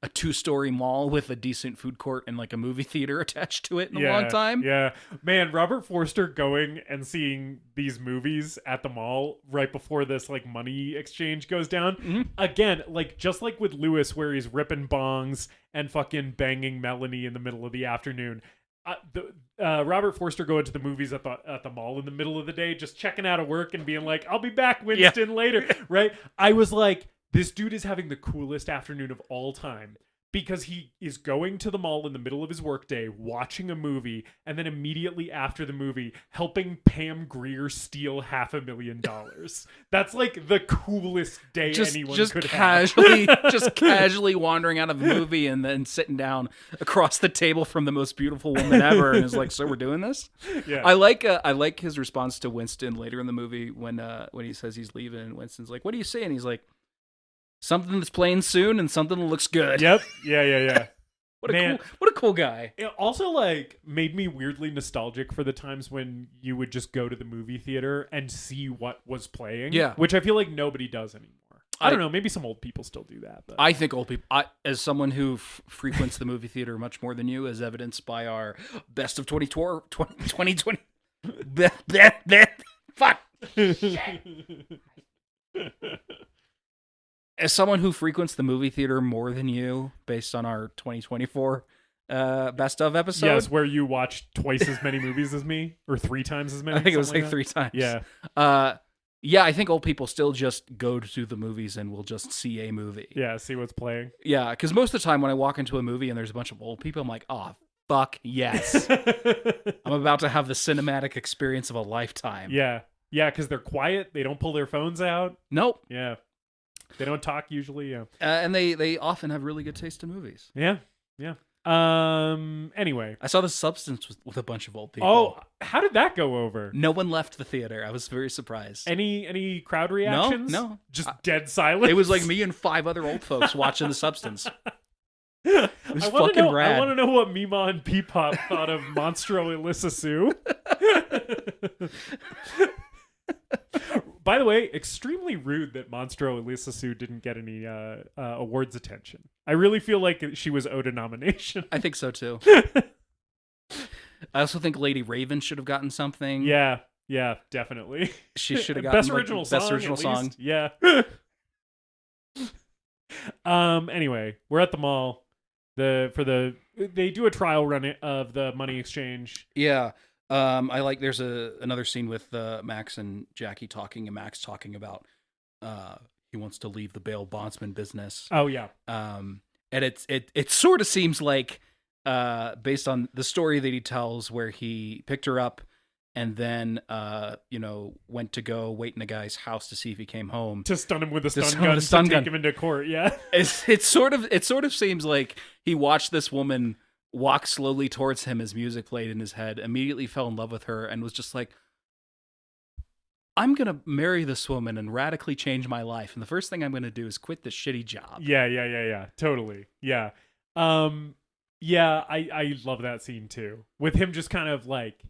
a 2-story mall with a decent food court and like a movie theater attached to it in a long time. Yeah. Man, Robert Forster going and seeing these movies at the mall right before this like money exchange goes down. Mm-hmm. Again, like just like with Lewis where he's ripping bongs and fucking banging Melanie in the middle of the afternoon. Robert Forster going to the movies at the mall in the middle of the day, just checking out of work and being like, I'll be back, Winston, later. Right? I was like, this dude is having the coolest afternoon of all time because he is going to the mall in the middle of his workday, watching a movie, and then immediately after the movie, helping Pam Grier steal $500,000. That's like the coolest day anyone could have. Just casually wandering out of the movie and then sitting down across the table from the most beautiful woman ever, and is like, "So we're doing this?" Yeah. I like his response to Winston later in the movie when he says he's leaving, and Winston's like, "What do you say?" And he's like, something that's playing soon and something that looks good. Yep. Yeah. What a cool guy. It also like made me weirdly nostalgic for the times when you would just go to the movie theater and see what was playing. Yeah. Which I feel like nobody does anymore. I don't know. Maybe some old people still do that. But. I think old people, as someone who frequents the movie theater much more than you, as evidenced by our best of 2020. Fuck. As someone who frequents the movie theater more than you, based on our 2024 best of episode. Yes, where you watch twice as many movies as me, or 3 times as many. I think it was something like 3 times. Yeah. Yeah, I think old people still just go to the movies and will just see a movie. Yeah, see what's playing. Yeah, because most of the time when I walk into a movie and there's a bunch of old people, I'm like, oh, fuck yes. I'm about to have the cinematic experience of a lifetime. Yeah. Yeah, because they're quiet. They don't pull their phones out. Nope. Yeah. They don't talk usually. Yeah. And they often have really good taste in movies. Yeah. Yeah. Anyway. I saw The Substance with a bunch of old people. Oh, how did that go over? No one left the theater. I was very surprised. Any crowd reactions? No. Just dead silence? It was like me and 5 other old folks watching The Substance. It was fucking rad. I want to know what Mima and Peepop thought of Monstro Alyssa Sue. By the way, extremely rude that Monstro Alyssa Sue didn't get any awards attention. I really feel like she was owed a nomination. I think so too. I also think Lady Raven should have gotten something. Yeah, definitely. She should have gotten best original song. Best original song. Yeah. Anyway, we're at the mall. They do a trial run of the money exchange. Yeah. I like there's another scene with Max and Jackie talking, and Max talking about he wants to leave the bail bondsman business. Oh yeah. And it sort of seems like based on the story that he tells, where he picked her up and then went to go wait in a guy's house to see if he came home to stun him with a stun gun to take him into court. Yeah. It sort of seems like he watched this woman walk slowly towards him as music played in his head, immediately fell in love with her, and was just like, I'm going to marry this woman and radically change my life. And the first thing I'm going to do is quit this shitty job. Yeah. Totally. Yeah. I love that scene too. With him just kind of like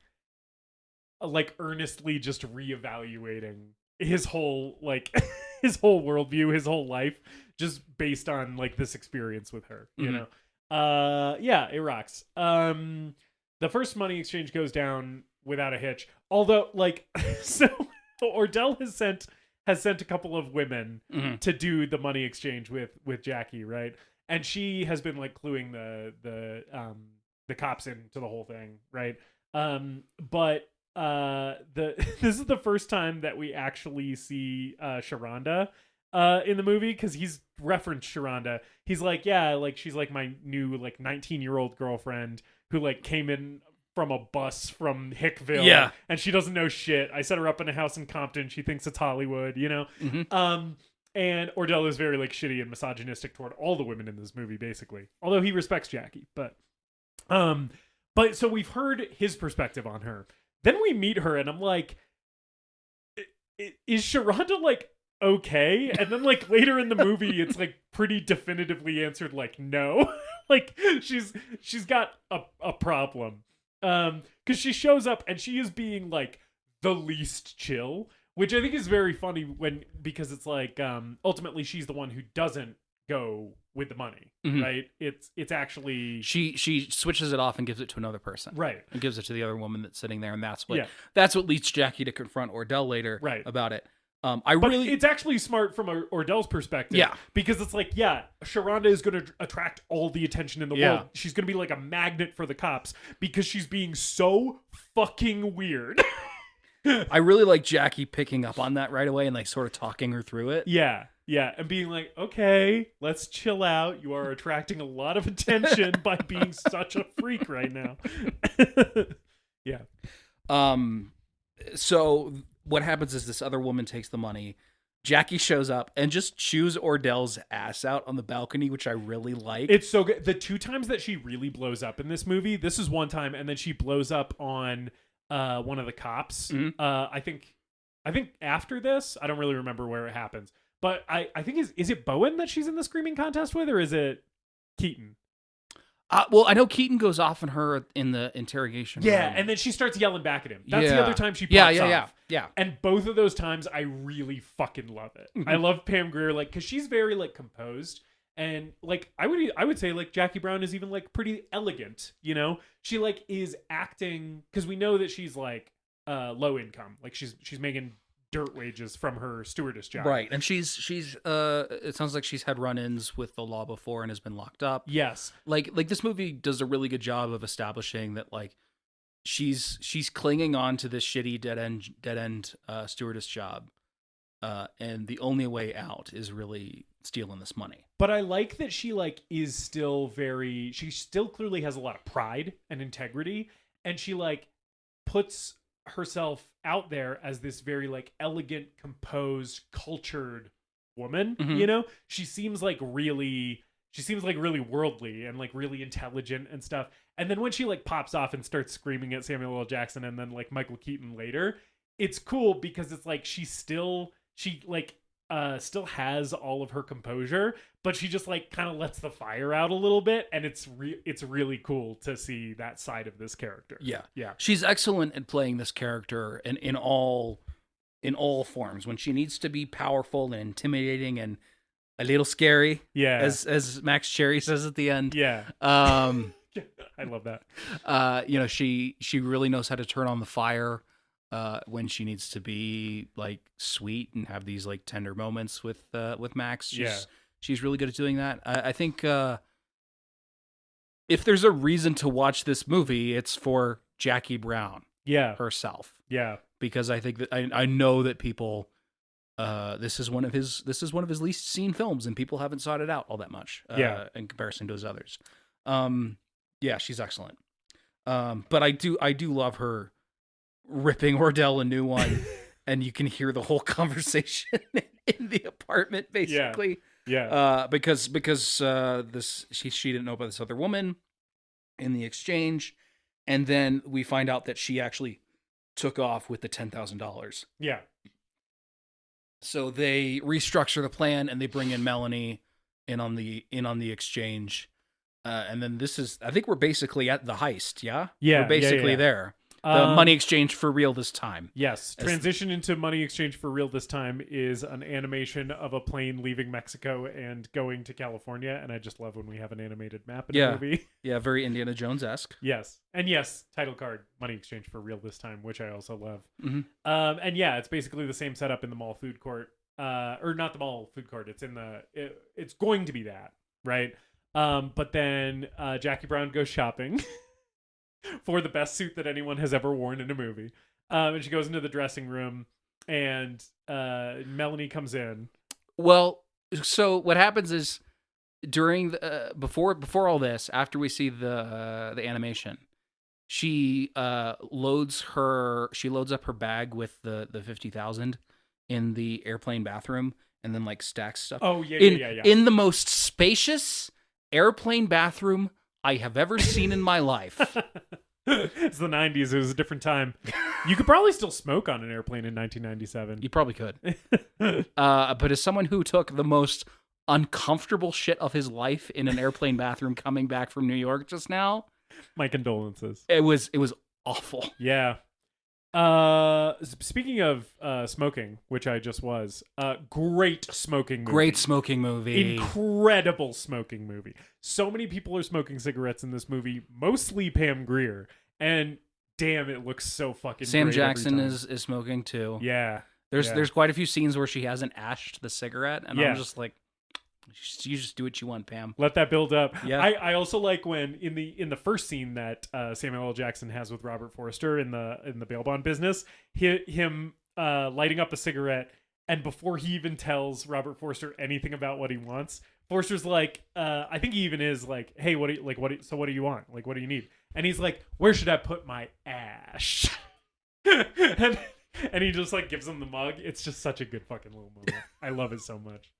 earnestly just reevaluating his whole, his whole worldview, his whole life, just based on like this experience with her, you know? Yeah, it rocks. The first money exchange goes down without a hitch. Although, so Ordell has sent a couple of women to do the money exchange with Jackie, right? And she has been cluing the cops into the whole thing, right? But this is the first time that we actually see Sharonda in the movie, because he's referenced Sharonda. He's like, yeah, she's my new 19-year-old girlfriend who came in from a bus from Hickville. Yeah. And she doesn't know shit. I set her up in a house in Compton. She thinks it's Hollywood, you know? Mm-hmm. And Ordell is very shitty and misogynistic toward all the women in this movie, basically. Although he respects Jackie, but so we've heard his perspective on her. Then we meet her and I'm like, is Sharonda okay? And then later in the movie it's pretty definitively answered no. she's got a problem. Because she shows up and she is being the least chill, which I think is very funny because it's ultimately she's the one who doesn't go with the money, right? It's actually she switches it off and gives it to another person, right? And gives it to the other woman that's sitting there, and that's what leads Jackie to confront Ordell later, right, about it. It's actually smart from Ordell's perspective, because it's Sharonda is going to attract all the attention in the world. She's going to be a magnet for the cops because she's being so fucking weird. I really like Jackie picking up on that right away and sort of talking her through it. Yeah, and being okay, let's chill out. You are attracting a lot of attention by being such a freak right now. Yeah. So what happens is this other woman takes the money. Jackie shows up and just chews Ordell's ass out on the balcony, which I really like. It's so good. The 2 times that she really blows up in this movie, this is one time, and then she blows up on one of the cops. Mm-hmm. I think after this, I don't really remember where it happens, but I think is it Bowen that she's in the screaming contest with, or is it Keaton? Well, I know Keaton goes off on her in the interrogation room. And then she starts yelling back at him. That's the other time she pops off. Yeah. And both of those times, I really fucking love it. Mm-hmm. I love Pam Grier, because she's very composed, and I would say Jackie Brown is even pretty elegant. You know, she is acting, because we know that she's low income, she's making dirt wages from her stewardess job. Right. And she's it sounds like she's had run-ins with the law before and has been locked up. Yes. Like this movie does a really good job of establishing that like she's clinging on to this shitty dead end stewardess job. And the only way out is really stealing this money. But I like that she like is still she still clearly has a lot of pride and integrity, and she like puts herself out there as this very like elegant, composed, cultured woman. Mhm. You know, she seems like really worldly and like really intelligent and stuff. And then when she like pops off and starts screaming at Samuel L. Jackson and then like Michael Keaton later, it's cool because it's like she still has all of her composure, but she just like kind of lets the fire out a little bit, and it's really cool to see that side of this character. Yeah. She's excellent at playing this character and in all forms. When she needs to be powerful and intimidating and a little scary, as Max Cherry says at the end. Yeah. I love that. You know, she really knows how to turn on the fire when she needs to be like sweet and have these like tender moments with Max. She's really good at doing that. I think if there's a reason to watch this movie, it's for Jackie Brown herself. Yeah. Because I think that I know that people this is one of his least seen films, and people haven't sought it out all that much in comparison to his others. She's excellent. But I do love her ripping Ordell a new one, and you can hear the whole conversation in the apartment basically. Because she didn't know about this other woman in the exchange, and then we find out that she actually took off with the $10,000. Yeah. So they restructure the plan and they bring in Melanie in on the exchange. And then I think we're basically at the heist. Yeah. We're basically there. The money exchange for real this time. Yes. Transition into money exchange for real this time is an animation of a plane leaving Mexico and going to California. And I just love when we have an animated map in a movie. Yeah, very Indiana Jones-esque. Yes. And yes, title card, money exchange for real this time, which I also love. Mm-hmm. And yeah, it's basically the same setup in the mall food court. Or not the mall food court. It's it's going to be that, right? But then Jackie Brown goes shopping for the best suit that anyone has ever worn in a movie. And she goes into the dressing room, and Melanie comes in. Well, so what happens is during the before all this, after we see the animation, she loads up her bag with the 50,000 in the airplane bathroom, and then like stacks stuff. Oh yeah. In the most spacious airplane bathroom I have ever seen in my life. It's the 90s. It was a different time. You could probably still smoke on an airplane in 1997. You probably could. But as someone who took the most uncomfortable shit of his life in an airplane bathroom coming back from New York just now, my condolences. It was awful. Yeah. Speaking of smoking, which I just was, great smoking movie. Great smoking movie. Incredible smoking movie. So many people are smoking cigarettes in this movie, mostly Pam Grier, and damn, it looks so fucking Sam great Jackson every time. is smoking too. Yeah. There's quite a few scenes where she hasn't ashed the cigarette, and Yeah. I'm just like, you just do what you want, Pam. Let that build up. Yeah. I also like when in the first scene that Samuel L. Jackson has with Robert Forster in the bail bond business, him lighting up a cigarette, and before he even tells Robert Forster anything about what he wants, Forster's like, I think he even is like, hey, what do you want? Like, what do you need? And he's like, where should I put my ash? and he just like gives him the mug. It's just such a good fucking little moment. I love it so much.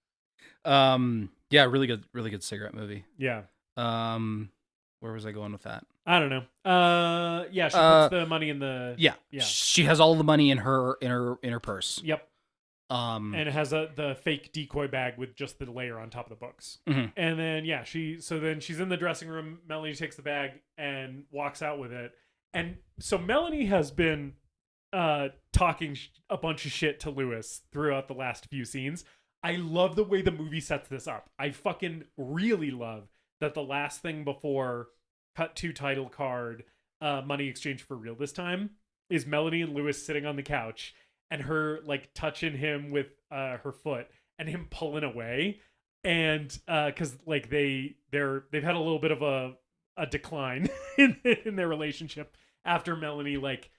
Yeah, really good cigarette movie. Yeah. Where was I going with that? I don't know. Yeah, she puts the money in the yeah. She has all the money in her purse. Yep. And it has the fake decoy bag with just the layer on top of the books. Mm-hmm. And then then she's in the dressing room. Melanie takes the bag and walks out with it. And so Melanie has been talking a bunch of shit to Lewis throughout the last few scenes. I love the way the movie sets this up. I fucking really love that the last thing before cut to title card, money exchange for real this time, is Melanie and Lewis sitting on the couch. and her like touching him with her foot and him pulling away, and because like they've had a little bit of a decline in their relationship after Melanie like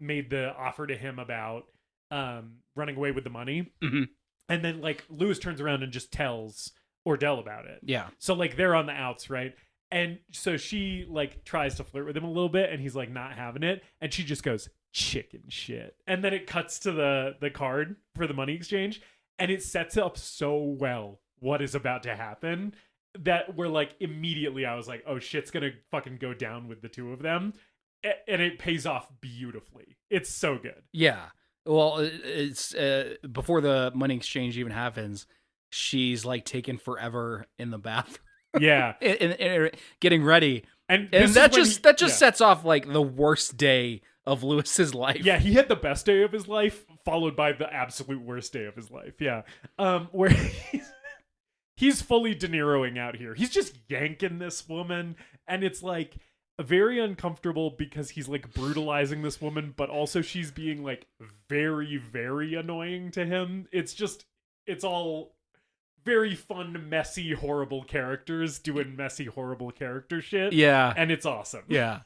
made the offer to him about running away with the money. Mm-hmm. And then like Lewis turns around and just tells Ordell about it. Yeah. So like they're on the outs, right? And so she like tries to flirt with him a little bit, and he's like not having it, and she just goes chicken shit. And then it cuts to the card for the money exchange, and it sets up so well what is about to happen that we're like immediately I was like, oh shit's gonna fucking go down with the two of them, and it pays off beautifully. It's so good. Yeah. Well, it's before the money exchange even happens, she's like taking forever in the bathroom. Yeah. and getting ready. And that just sets off like the worst day of Lewis's life. Yeah, he had the best day of his life, followed by the absolute worst day of his life. Yeah. Where he's fully De Niroing out here. He's just yanking this woman, and it's like very uncomfortable because he's like brutalizing this woman, but also she's being like very, very annoying to him. It's all very fun, messy, horrible characters doing messy, horrible character shit. Yeah. And it's awesome. Yeah.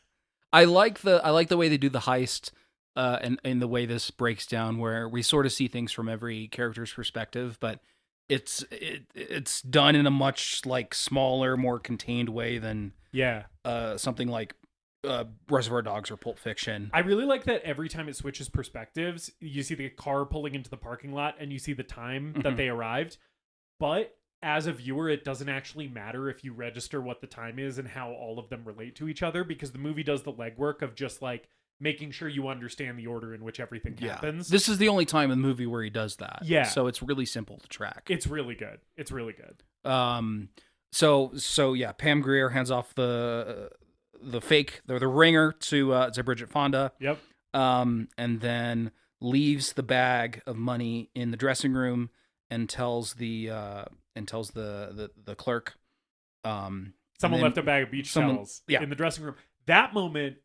I like the way they do the heist, and the way this breaks down, where we sort of see things from every character's perspective, but it's done in a much like smaller, more contained way than something like Reservoir Dogs or Pulp Fiction. I really like that every time it switches perspectives, you see the car pulling into the parking lot and you see the time that they arrived. But as a viewer, it doesn't actually matter if you register what the time is and how all of them relate to each other, because the movie does the legwork of just like making sure you understand the order in which everything happens. This is the only time in the movie where he does that. Yeah. So it's really simple to track. It's really good. It's really good. So yeah, Pam Grier hands off the ringer to Bridget Fonda. Yep. And then leaves the bag of money in the dressing room and tells the clerk. Someone left a bag of beach towels in the dressing room. That moment.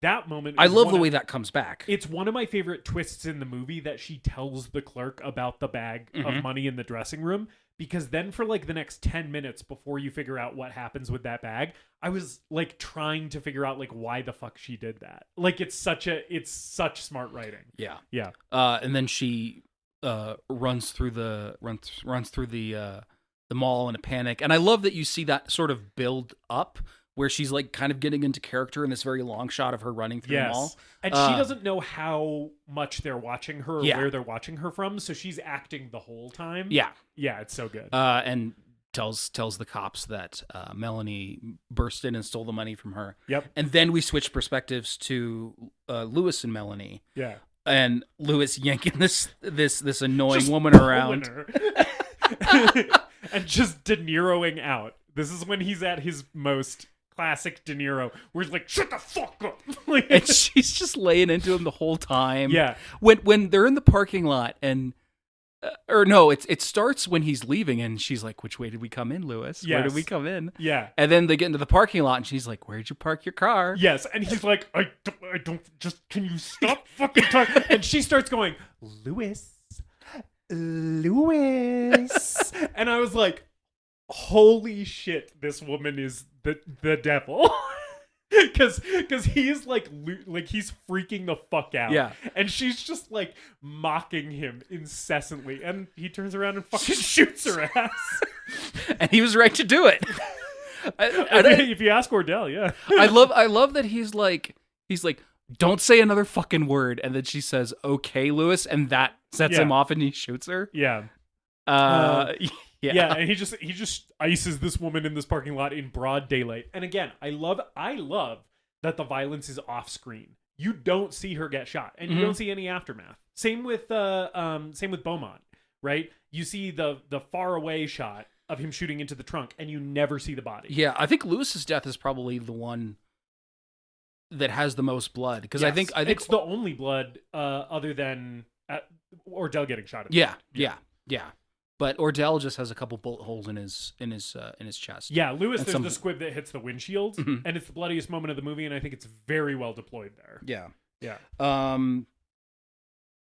I love the way that comes back. It's one of my favorite twists in the movie that she tells the clerk about the bag of money in the dressing room, because then for like the next 10 minutes before you figure out what happens with that bag, I was like trying to figure out like why the fuck she did that. Like it's such smart writing. Yeah. Yeah. And then she runs through the mall in a panic. And I love that you see that sort of build up where she's like kind of getting into character in this very long shot of her running through the mall. And she doesn't know how much they're watching her or where they're watching her from, so she's acting the whole time. Yeah. Yeah, it's so good. And tells the cops that Melanie burst in and stole the money from her. Yep. And then we switch perspectives to Lewis and Melanie. Yeah. And Lewis yanking this annoying just woman around. And just De Niroing out. This is when he's at his most classic De Niro, where he's like, shut the fuck up. And she's just laying into him the whole time. Yeah. When they're in the parking lot and or no, it starts when he's leaving and she's like, which way did we come in, Lewis? Yes. Where did we come in? Yeah. And then they get into the parking lot and she's like, where'd you park your car? Yes. And he's like, I don't, can you stop fucking talking? And she starts going, Lewis. And I was like, holy shit, this woman is the devil. Because he's like he's freaking the fuck out. Yeah. And she's just like mocking him incessantly. And he turns around and fucking shoots her ass. And he was right to do it. If you ask Ordell, yeah. I love that he's like, don't say another fucking word. And then she says, okay, Lewis. And that sets him off and he shoots her. Yeah. Yeah, and he just ices this woman in this parking lot in broad daylight. And again, I love that the violence is off screen. You don't see her get shot, and you don't see any aftermath. Same with Beaumont, right? You see the far away shot of him shooting into the trunk, and you never see the body. Yeah, I think Lewis's death is probably the one that has the most blood, because I think it's the only blood other than Ordell getting shot. Yeah. But Ordell just has a couple bullet holes in his chest. Yeah, Lewis, there's the squib that hits the windshield, and it's the bloodiest moment of the movie, and I think it's very well deployed there. Yeah. Yeah.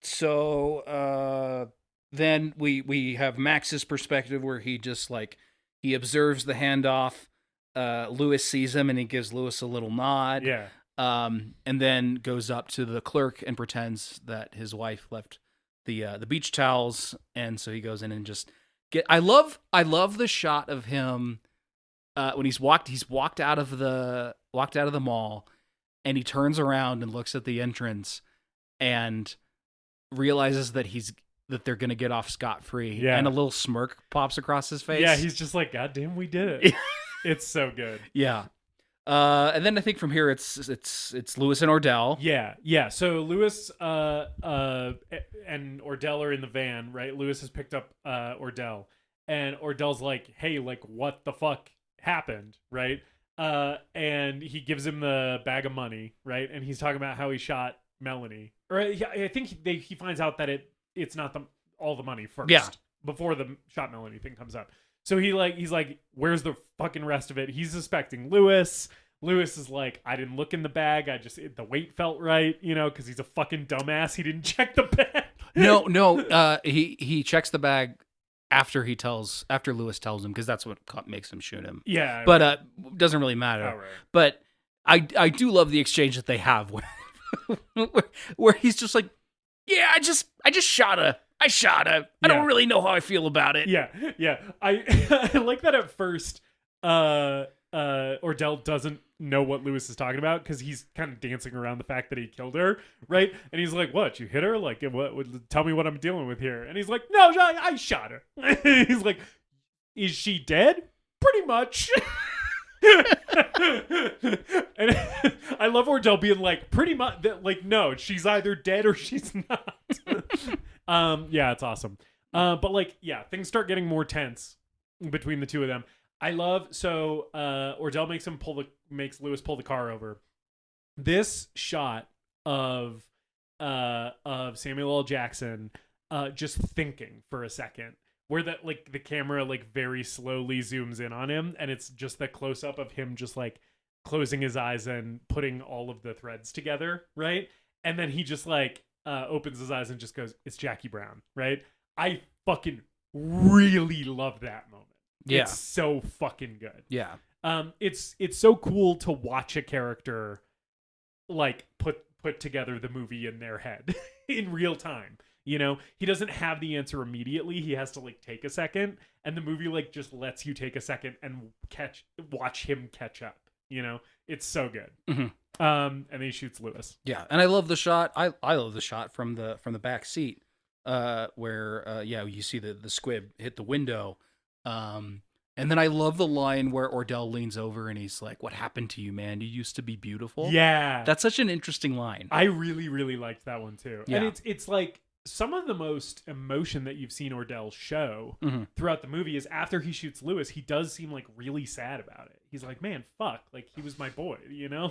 So then we have Max's perspective where he just like he observes the handoff. Lewis sees him and he gives Lewis a little nod. Yeah. And then goes up to the clerk and pretends that his wife left the beach towels, and so he goes in and just I love the shot of him when he's walked out of the mall, and he turns around and looks at the entrance and realizes that they're gonna get off scot-free. Yeah. And a little smirk pops across his face. Yeah, he's just like, God damn, we did it. It's so good. Yeah. And then I think from here it's Lewis and Ordell. Yeah. So Lewis and Ordell are in the van, right? Lewis has picked up Ordell, and Ordell's like, "Hey, like, what the fuck happened?" Right? And he gives him the bag of money, right? And he's talking about how he shot Melanie, or I think he finds out that it's not all the money first, before the shot Melanie thing comes up. So he's like, where's the fucking rest of it? He's suspecting Lewis. Lewis is like, I didn't look in the bag. The weight felt right, because he's a fucking dumbass. He didn't check the bag. No. He checks the bag after Lewis tells him, because that's what makes him shoot him. Yeah. But doesn't really matter. Oh, right. But I do love the exchange that they have where he's just like, yeah, I just shot her. I shot her. I don't really know how I feel about it. Yeah. I like that at first. Ordell doesn't know what Lewis is talking about because he's kind of dancing around the fact that he killed her, right? And he's like, "What? You hit her? Like, what? Tell me what I'm dealing with here." And he's like, "No, I shot her." He's like, "Is she dead?" Pretty much. And I love Ordell being like, pretty much, like, no, she's either dead or she's not. Yeah, it's awesome. But like, yeah, things start getting more tense between the two of them. I love, Ordell makes Lewis pull the car over. This shot of Samuel L. Jackson just thinking for a second, where the camera like very slowly zooms in on him, and it's just the close up of him just like closing his eyes and putting all of the threads together, right? And then he just like opens his eyes and just goes, "It's Jackie Brown," right? I fucking really love that moment. Yeah. It's so fucking good. Yeah. It's so cool to watch a character like put together the movie in their head in real time. He doesn't have the answer immediately. He has to like take a second, and the movie like just lets you take a second and watch him catch up. It's so good. Mm-hmm. And then he shoots Lewis. Yeah, and I love the shot. I love the shot from the back seat, where you see the squib hit the window. And then I love the line where Ordell leans over and he's like, "What happened to you, man? You used to be beautiful." Yeah, that's such an interesting line. I really, really liked that one too. Yeah. And it's like some of the most emotion that you've seen Ordell show throughout the movie is after he shoots Lewis. He does seem like really sad about it. He's like, "Man, fuck, like he was my boy,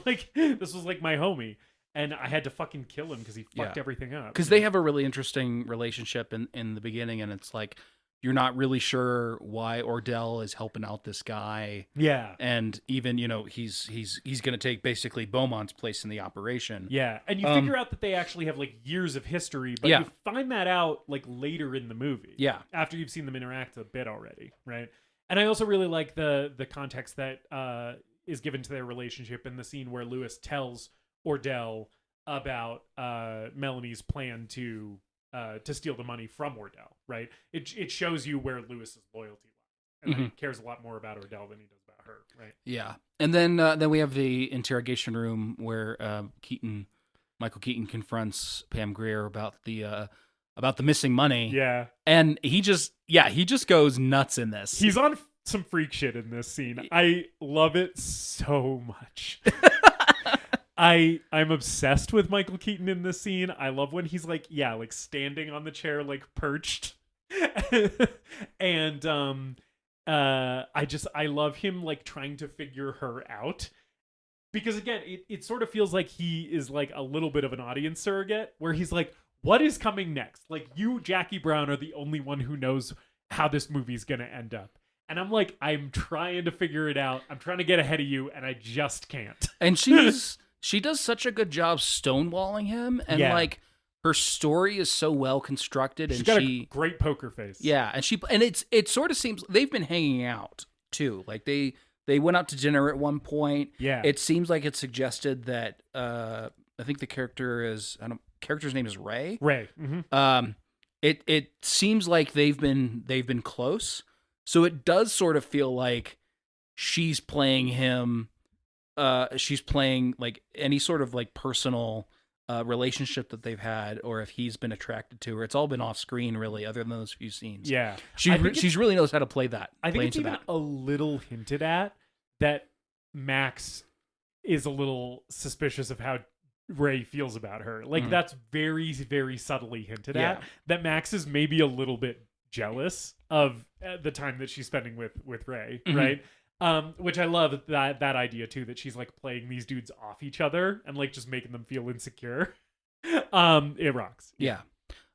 like this was like my homie, and I had to fucking kill him because he fucked everything up." Because they have a really interesting relationship in the beginning, and it's like, you're not really sure why Ordell is helping out this guy. Yeah. And even, he's going to take basically Beaumont's place in the operation. Yeah. And you figure out that they actually have like years of history, but you find that out like later in the movie. Yeah. After you've seen them interact a bit already. Right. And I also really like the context that is given to their relationship in the scene where Lewis tells Ordell about Melanie's plan to steal the money from Ordell, right? It shows you where Lewis's loyalty lies, and he cares a lot more about Ordell than he does about her, right? Yeah, and then we have the interrogation room where Michael Keaton confronts Pam Grier about the missing money. Yeah, and he just goes nuts in this. He's on some freak shit in this scene. I love it so much. I'm obsessed with Michael Keaton in this scene. I love when he's like standing on the chair, like perched. And I love him like trying to figure her out. Because again, it sort of feels like he is like a little bit of an audience surrogate, where he's like, what is coming next? Like, you, Jackie Brown, are the only one who knows how this movie's gonna end up. And I'm like, I'm trying to figure it out. I'm trying to get ahead of you, and I just can't. And she does such a good job stonewalling him, and like her story is so well constructed, She's and got a great poker face. Yeah, and it sort of seems they've been hanging out too. Like they went out to dinner at one point. Yeah. It seems like it's suggested that I think the character's name is Ray. Ray. Mm-hmm. It seems like they've been close. So it does sort of feel like she's playing him. She's playing like any sort of like personal relationship that they've had, or if he's been attracted to her. It's all been off screen, really, other than those few scenes. Yeah, she really knows how to play that. I think it's even that. a little hinted at that Max is a little suspicious of how Ray feels about her. Like that's very, very subtly hinted at. That Max is maybe a little bit jealous of the time that she's spending with Ray, right? Which I love that idea too, that she's like playing these dudes off each other and like just making them feel insecure. It rocks. Yeah.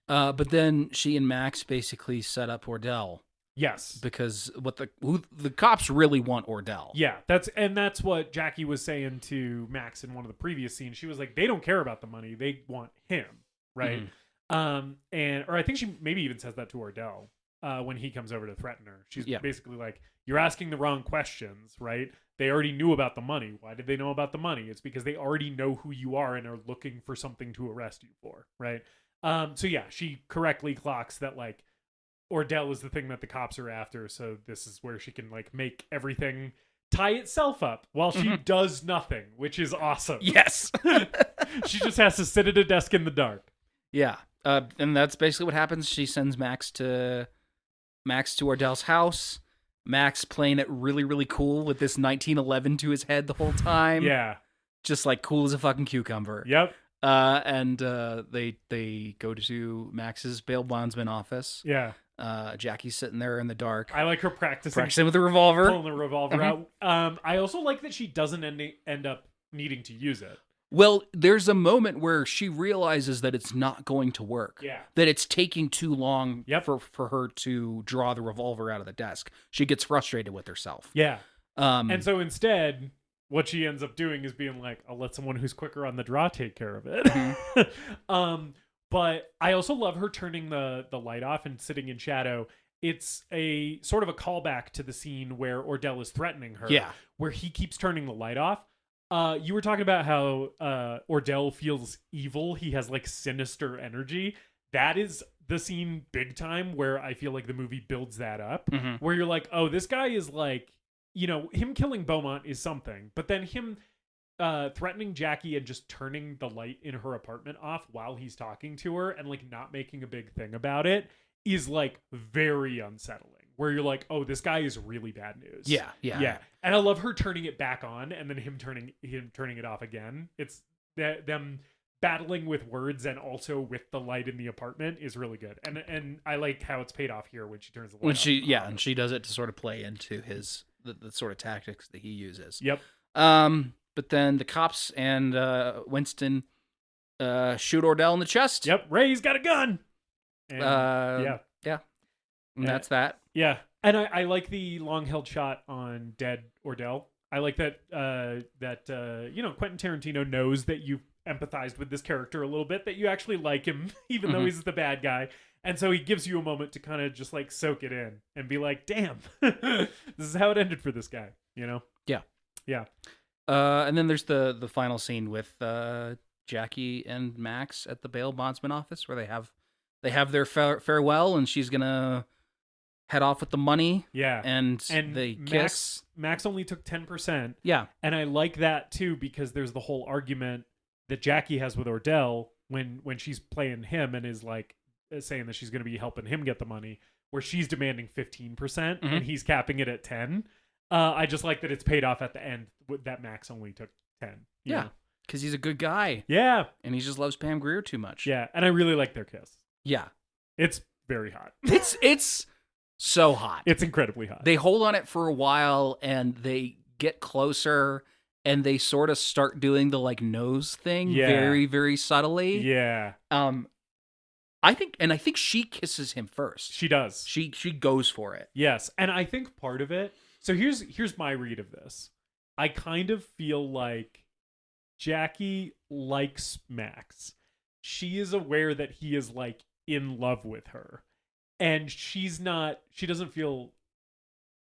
But then she and Max basically set up Ordell. Yes. Because the cops really want Ordell. Yeah, that's what Jackie was saying to Max in one of the previous scenes. She was like, they don't care about the money, they want him, right? Or I think she maybe even says that to Ordell when he comes over to threaten her. She's basically like, you're asking the wrong questions, right? They already knew about the money. Why did they know about the money? It's because they already know who you are and are looking for something to arrest you for, right? So yeah, she correctly clocks that like Ordell is the thing that the cops are after, so this is where she can like make everything tie itself up while she does nothing, which is awesome. Yes. She just has to sit at a desk in the dark. Yeah. And that's basically what happens. She sends Max to Ordell's house. Max playing it really, really cool with this 1911 to his head the whole time. Yeah. Just like cool as a fucking cucumber. Yep. And they go to Max's bail bondsman office. Yeah. Jackie's sitting there in the dark. I like her practicing with the revolver. Pulling the revolver out. I also like that she doesn't end up needing to use it. Well, there's a moment where she realizes that it's not going to work. Yeah. That it's taking too long for her to draw the revolver out of the desk. She gets frustrated with herself. Yeah. And so instead, what she ends up doing is being like, I'll let someone who's quicker on the draw take care of it. But I also love her turning the light off and sitting in shadow. It's a sort of a callback to the scene where Ordell is threatening her. Yeah. Where he keeps turning the light off. You were talking about how Ordell feels evil. He has like sinister energy. That is the scene big time where I feel like the movie builds that up. Where you're like, oh, this guy is like, you know, him killing Beaumont is something. But then him threatening Jackie and just turning the light in her apartment off while he's talking to her and like not making a big thing about it is like very unsettling. Where you're like, oh, this guy is really bad news. Yeah. And I love her turning it back on and then him turning it off again. It's them battling with words and also with the light in the apartment is really good. And I like how it's paid off here when she turns the light off. And she does it to sort of play into the sort of tactics that he uses. Yep. But then the cops and Winston shoot Ordell in the chest. Yep. Ray's got a gun. And, And that's that. Yeah. And I like the long held shot on dead Ordell. I like that Quentin Tarantino knows that you've empathized with this character a little bit, that you actually like him, even though he's the bad guy. And so he gives you a moment to kind of just like soak it in and be like, damn, this is how it ended for this guy, you know? Yeah. Yeah. And then there's the final scene with Jackie and Max at the bail bondsman office where they have their farewell, and she's gonna head off with the money. Yeah. And they kiss. Max only took 10%. Yeah. And I like that too, because there's the whole argument that Jackie has with Ordell when she's playing him and is like saying that she's going to be helping him get the money, where she's demanding 15% and he's capping it at 10. I just like that it's paid off at the end that Max only took 10. Yeah. Because he's a good guy. Yeah. And he just loves Pam Grier too much. Yeah. And I really like their kiss. Yeah. It's very hot. It's so hot. It's incredibly hot. They hold on it for a while and they get closer and they sort of start doing the like nose thing very, very subtly. Yeah. I think she kisses him first. She does. She goes for it. Yes. And I think part of it, so here's my read of this. I kind of feel like Jackie likes Max. she is aware that he is like in love with her, and she doesn't feel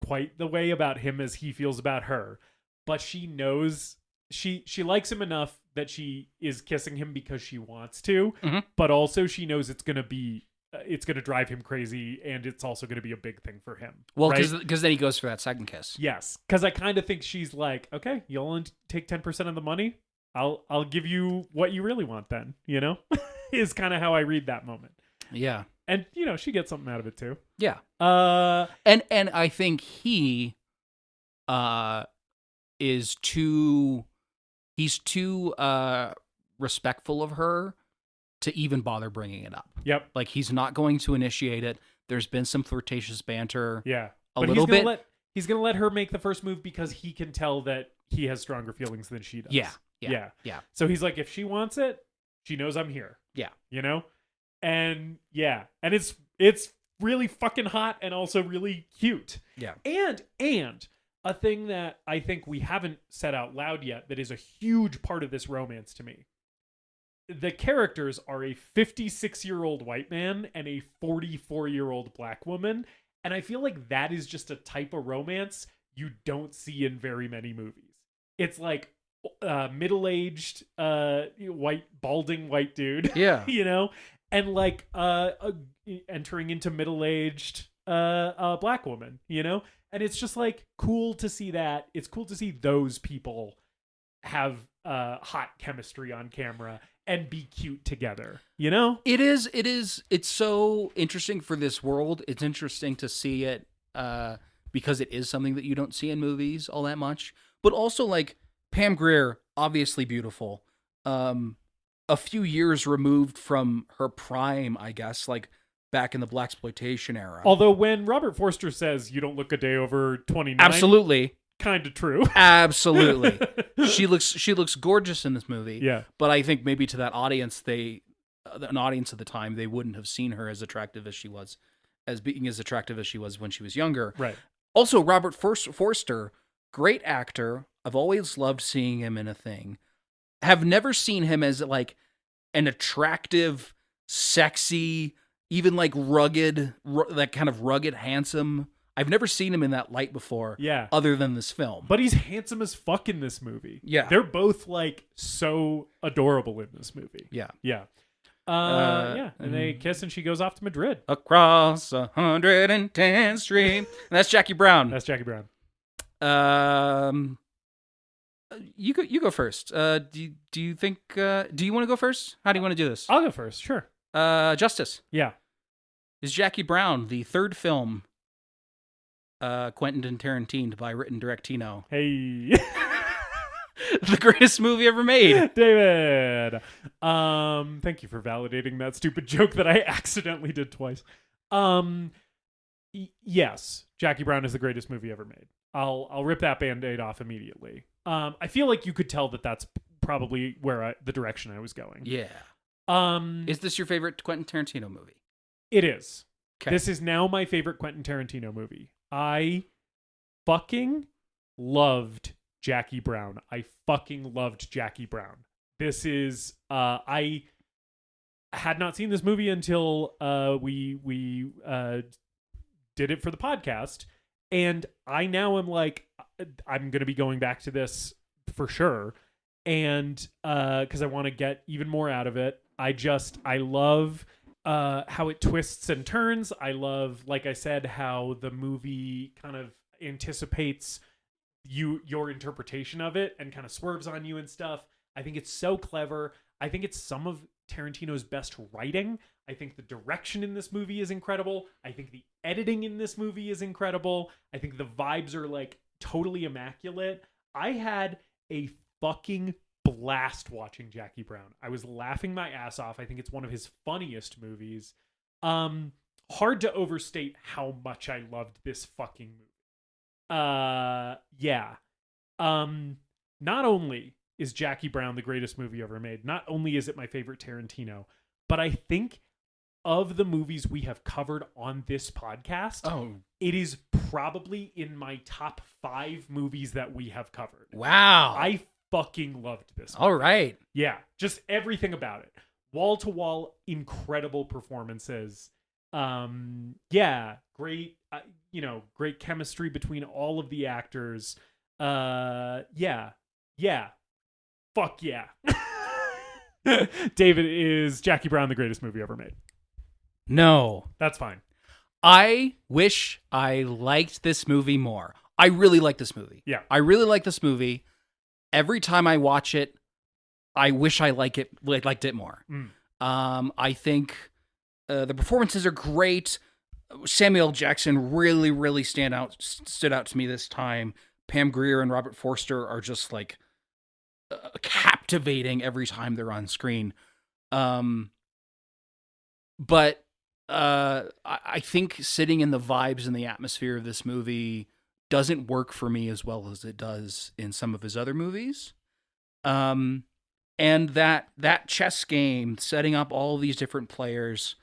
quite the way about him as he feels about her, but she knows she likes him enough that she is kissing him because she wants to, but also she knows it's going to drive him crazy, and it's also going to be a big thing for him. Well, right? because then he goes for that second kiss. Yes, because I kind of think she's like, okay, you'll only take 10% of the money. I'll give you what you really want then, you know? Is kind of how I read that moment. Yeah. And, you know, she gets something out of it too. Yeah. And I think he is too respectful of her to even bother bringing it up. Yep. Like, he's not going to initiate it. There's been some flirtatious banter. Yeah. But little bit. He's going to let her make the first move because he can tell that he has stronger feelings than she does. Yeah. So he's like, if she wants it, she knows I'm here. Yeah. You know? And yeah. And it's really fucking hot and also really cute. Yeah. And a thing that I think we haven't said out loud yet that is a huge part of this romance to me. The characters are a 56-year-old white man and a 44-year-old black woman. And I feel like that is just a type of romance you don't see in very many movies. It's like middle-aged balding white dude. Yeah. You know? And like entering into middle-aged black woman, you know? And it's just like cool to see that. It's cool to see those people have hot chemistry on camera and be cute together, you know? It's so interesting for this world. It's interesting to see it because it is something that you don't see in movies all that much. But also, like, Pam Grier, obviously beautiful. A few years removed from her prime, I guess, like back in the blaxploitation era. Although when Robert Forster says you don't look a day over 29, absolutely, kind of true. Absolutely, she looks gorgeous in this movie. Yeah, but I think maybe to that audience, an audience at the time, they wouldn't have seen her as attractive as she was, when she was younger. Right. Also, Robert Forster, great actor. I've always loved seeing him in a thing. Have never seen him as like an attractive, sexy, even like rugged, that kind of rugged, handsome. I've never seen him in that light before. Yeah. Other than this film. But he's handsome as fuck in this movie. Yeah. They're both like so adorable in this movie. Yeah. Yeah. Yeah. And they kiss and she goes off to Madrid. Across 110th Street. And that's Jackie Brown. That's Jackie Brown. You go first. Do you think do you want to go first? How do you want to do this? I'll go first. Sure. Justus. Yeah. Is Jackie Brown the third film Quentin Tarantino by written Directino? Hey. The greatest movie ever made. David. Thank you for validating that stupid joke that I accidentally did twice. Yes, Jackie Brown is the greatest movie ever made. I'll rip that Band-Aid off immediately. I feel like you could tell that that's probably the direction I was going. Yeah. Is this your favorite Quentin Tarantino movie? It is. Okay. This is now my favorite Quentin Tarantino movie. I fucking loved Jackie Brown. I fucking loved Jackie Brown. This is I had not seen this movie until we did it for the podcast, and I now am like, I'm going to be going back to this for sure, and because I want to get even more out of it. I love how it twists and turns. I love, like I said, how the movie kind of anticipates your interpretation of it and kind of swerves on you and stuff. I think it's so clever. I think it's some of Tarantino's best writing. I think the direction in this movie is incredible. I think the editing in this movie is incredible. I think the vibes are like totally immaculate. I had a fucking blast watching Jackie Brown. I was laughing my ass off. I think it's one of his funniest movies. Hard to overstate how much I loved this fucking movie. Yeah. Not only is Jackie Brown the greatest movie ever made, not only is it my favorite Tarantino, but I think of the movies we have covered on this podcast, it is probably in my top 5 movies that we have covered. Wow. I fucking loved this movie. All right. Yeah, just everything about it. wall-to-wall incredible performances. Great, great chemistry between all of the actors. Fuck yeah. David, is Jackie Brown the greatest movie ever made? No. That's fine. I wish I liked this movie more. I really like this movie. Yeah. I really like this movie. Every time I watch it, I wish I liked it more. I think the performances are great. Samuel L. Jackson really, really stood out to me this time. Pam Grier and Robert Forster are just like captivating every time they're on screen. But I think sitting in the vibes and the atmosphere of this movie doesn't work for me as well as it does in some of his other movies. And that chess game, setting up all of these different players,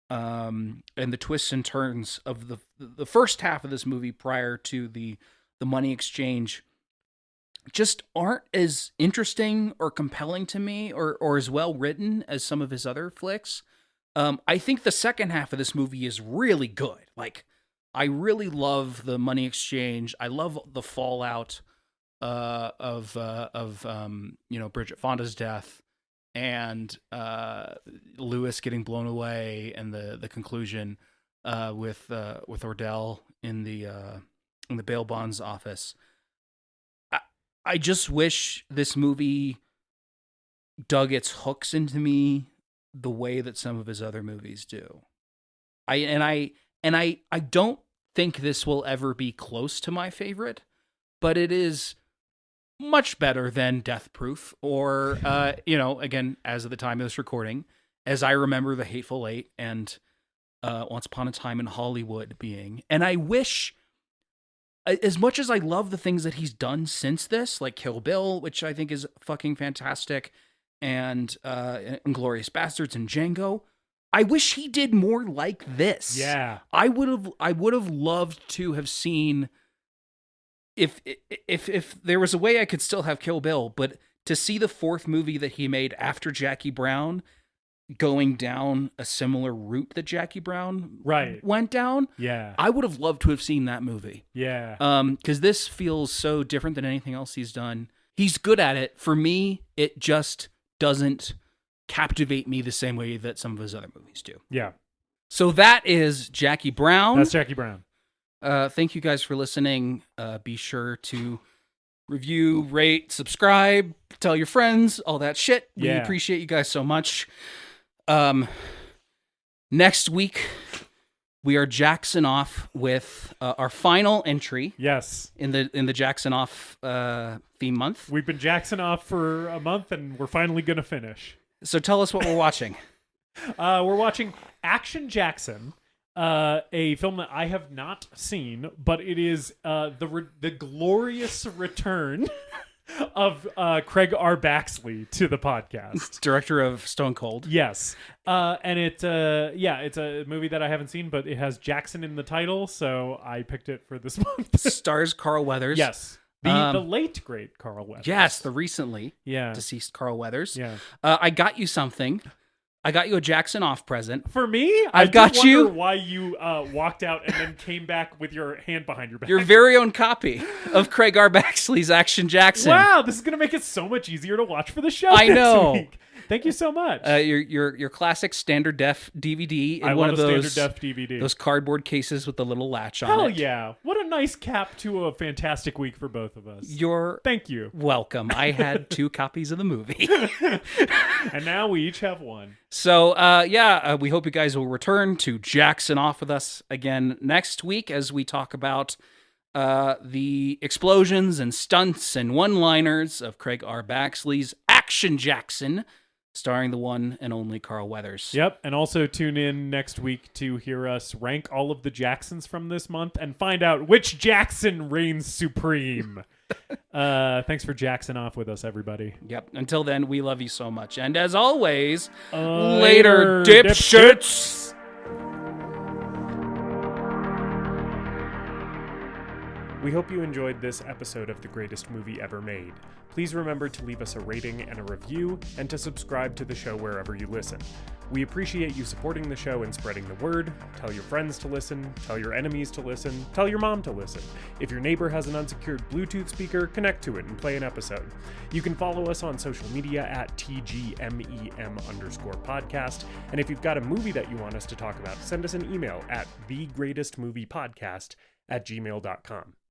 and the twists and turns of the first half of this movie prior to the money exchange, just aren't as interesting or compelling to me, or as well written as some of his other flicks. I think the second half of this movie is really good. Like, I really love the money exchange. I love the fallout of Bridget Fonda's death, and Lewis getting blown away, and the conclusion with Ordell in the bail bonds office. I just wish this movie dug its hooks into me the way that some of his other movies do. I don't think this will ever be close to my favorite, but it is much better than Death Proof, or again, as of the time of this recording, as I remember The Hateful Eight and Once Upon a Time in Hollywood being. And I wish, as much as I love the things that he's done since this, like Kill Bill, which I think is fucking fantastic, and Inglourious Bastards and Django, I wish he did more like this. Yeah. I would have loved to have seen, if there was a way I could still have Kill Bill, but to see the fourth movie that he made after Jackie Brown going down a similar route that Jackie Brown went down. Yeah. I would have loved to have seen that movie. Yeah. Because this feels so different than anything else he's done. He's good at it. For me, it just doesn't captivate me the same way that some of his other movies do. Yeah. So that is Jackie Brown. That's Jackie Brown. Thank you guys for listening. Be sure to review, rate, subscribe, tell your friends, all that shit. We appreciate you guys so much. Next week, we are Jackson off with our final entry. Yes. In the Jackson off theme month. We've been Jackson off for a month, and we're finally going to finish. So tell us what we're watching. We're watching Action Jackson, a film that I have not seen, but it is the glorious return of Craig R. Baxley to the podcast. Director of Stone Cold. Yes. And it's a movie that I haven't seen, but it has Jackson in the title, so I picked it for this month. Stars Carl Weathers. Yes. The late, great Carl Weathers. Yes, the recently deceased Carl Weathers. Yeah. I got you something. I got you a Jackson off present. For me? I've got you. Why you walked out and then came back with your hand behind your back. Your very own copy of Craig R. Baxley's Action Jackson. Wow, this is going to make it so much easier to watch for the show I next know. week. Thank you so much. Your classic standard def DVD in I one love of those standard def DVD. Those cardboard cases with the little latch on Hell it. yeah. What a nice cap to a fantastic week for both of us. Thank you. Welcome. I had 2 copies of the movie. And now we each have one. So, we hope you guys will return to Jackson off with us again next week as we talk about the explosions and stunts and one-liners of Craig R. Baxley's Action Jackson, starring the one and only Carl Weathers. Yep, and also tune in next week to hear us rank all of the Jacksons from this month and find out which Jackson reigns supreme. Thanks for Jackson off with us, everybody. Yep, until then, we love you so much. And as always, later, dipshits! We hope you enjoyed this episode of The Greatest Movie Ever Made. Please remember to leave us a rating and a review, and to subscribe to the show wherever you listen. We appreciate you supporting the show and spreading the word. Tell your friends to listen, tell your enemies to listen, tell your mom to listen. If your neighbor has an unsecured Bluetooth speaker, connect to it and play an episode. You can follow us on social media at TGMEM_podcast. And if you've got a movie that you want us to talk about, send us an email at thegreatestmoviepodcast@gmail.com.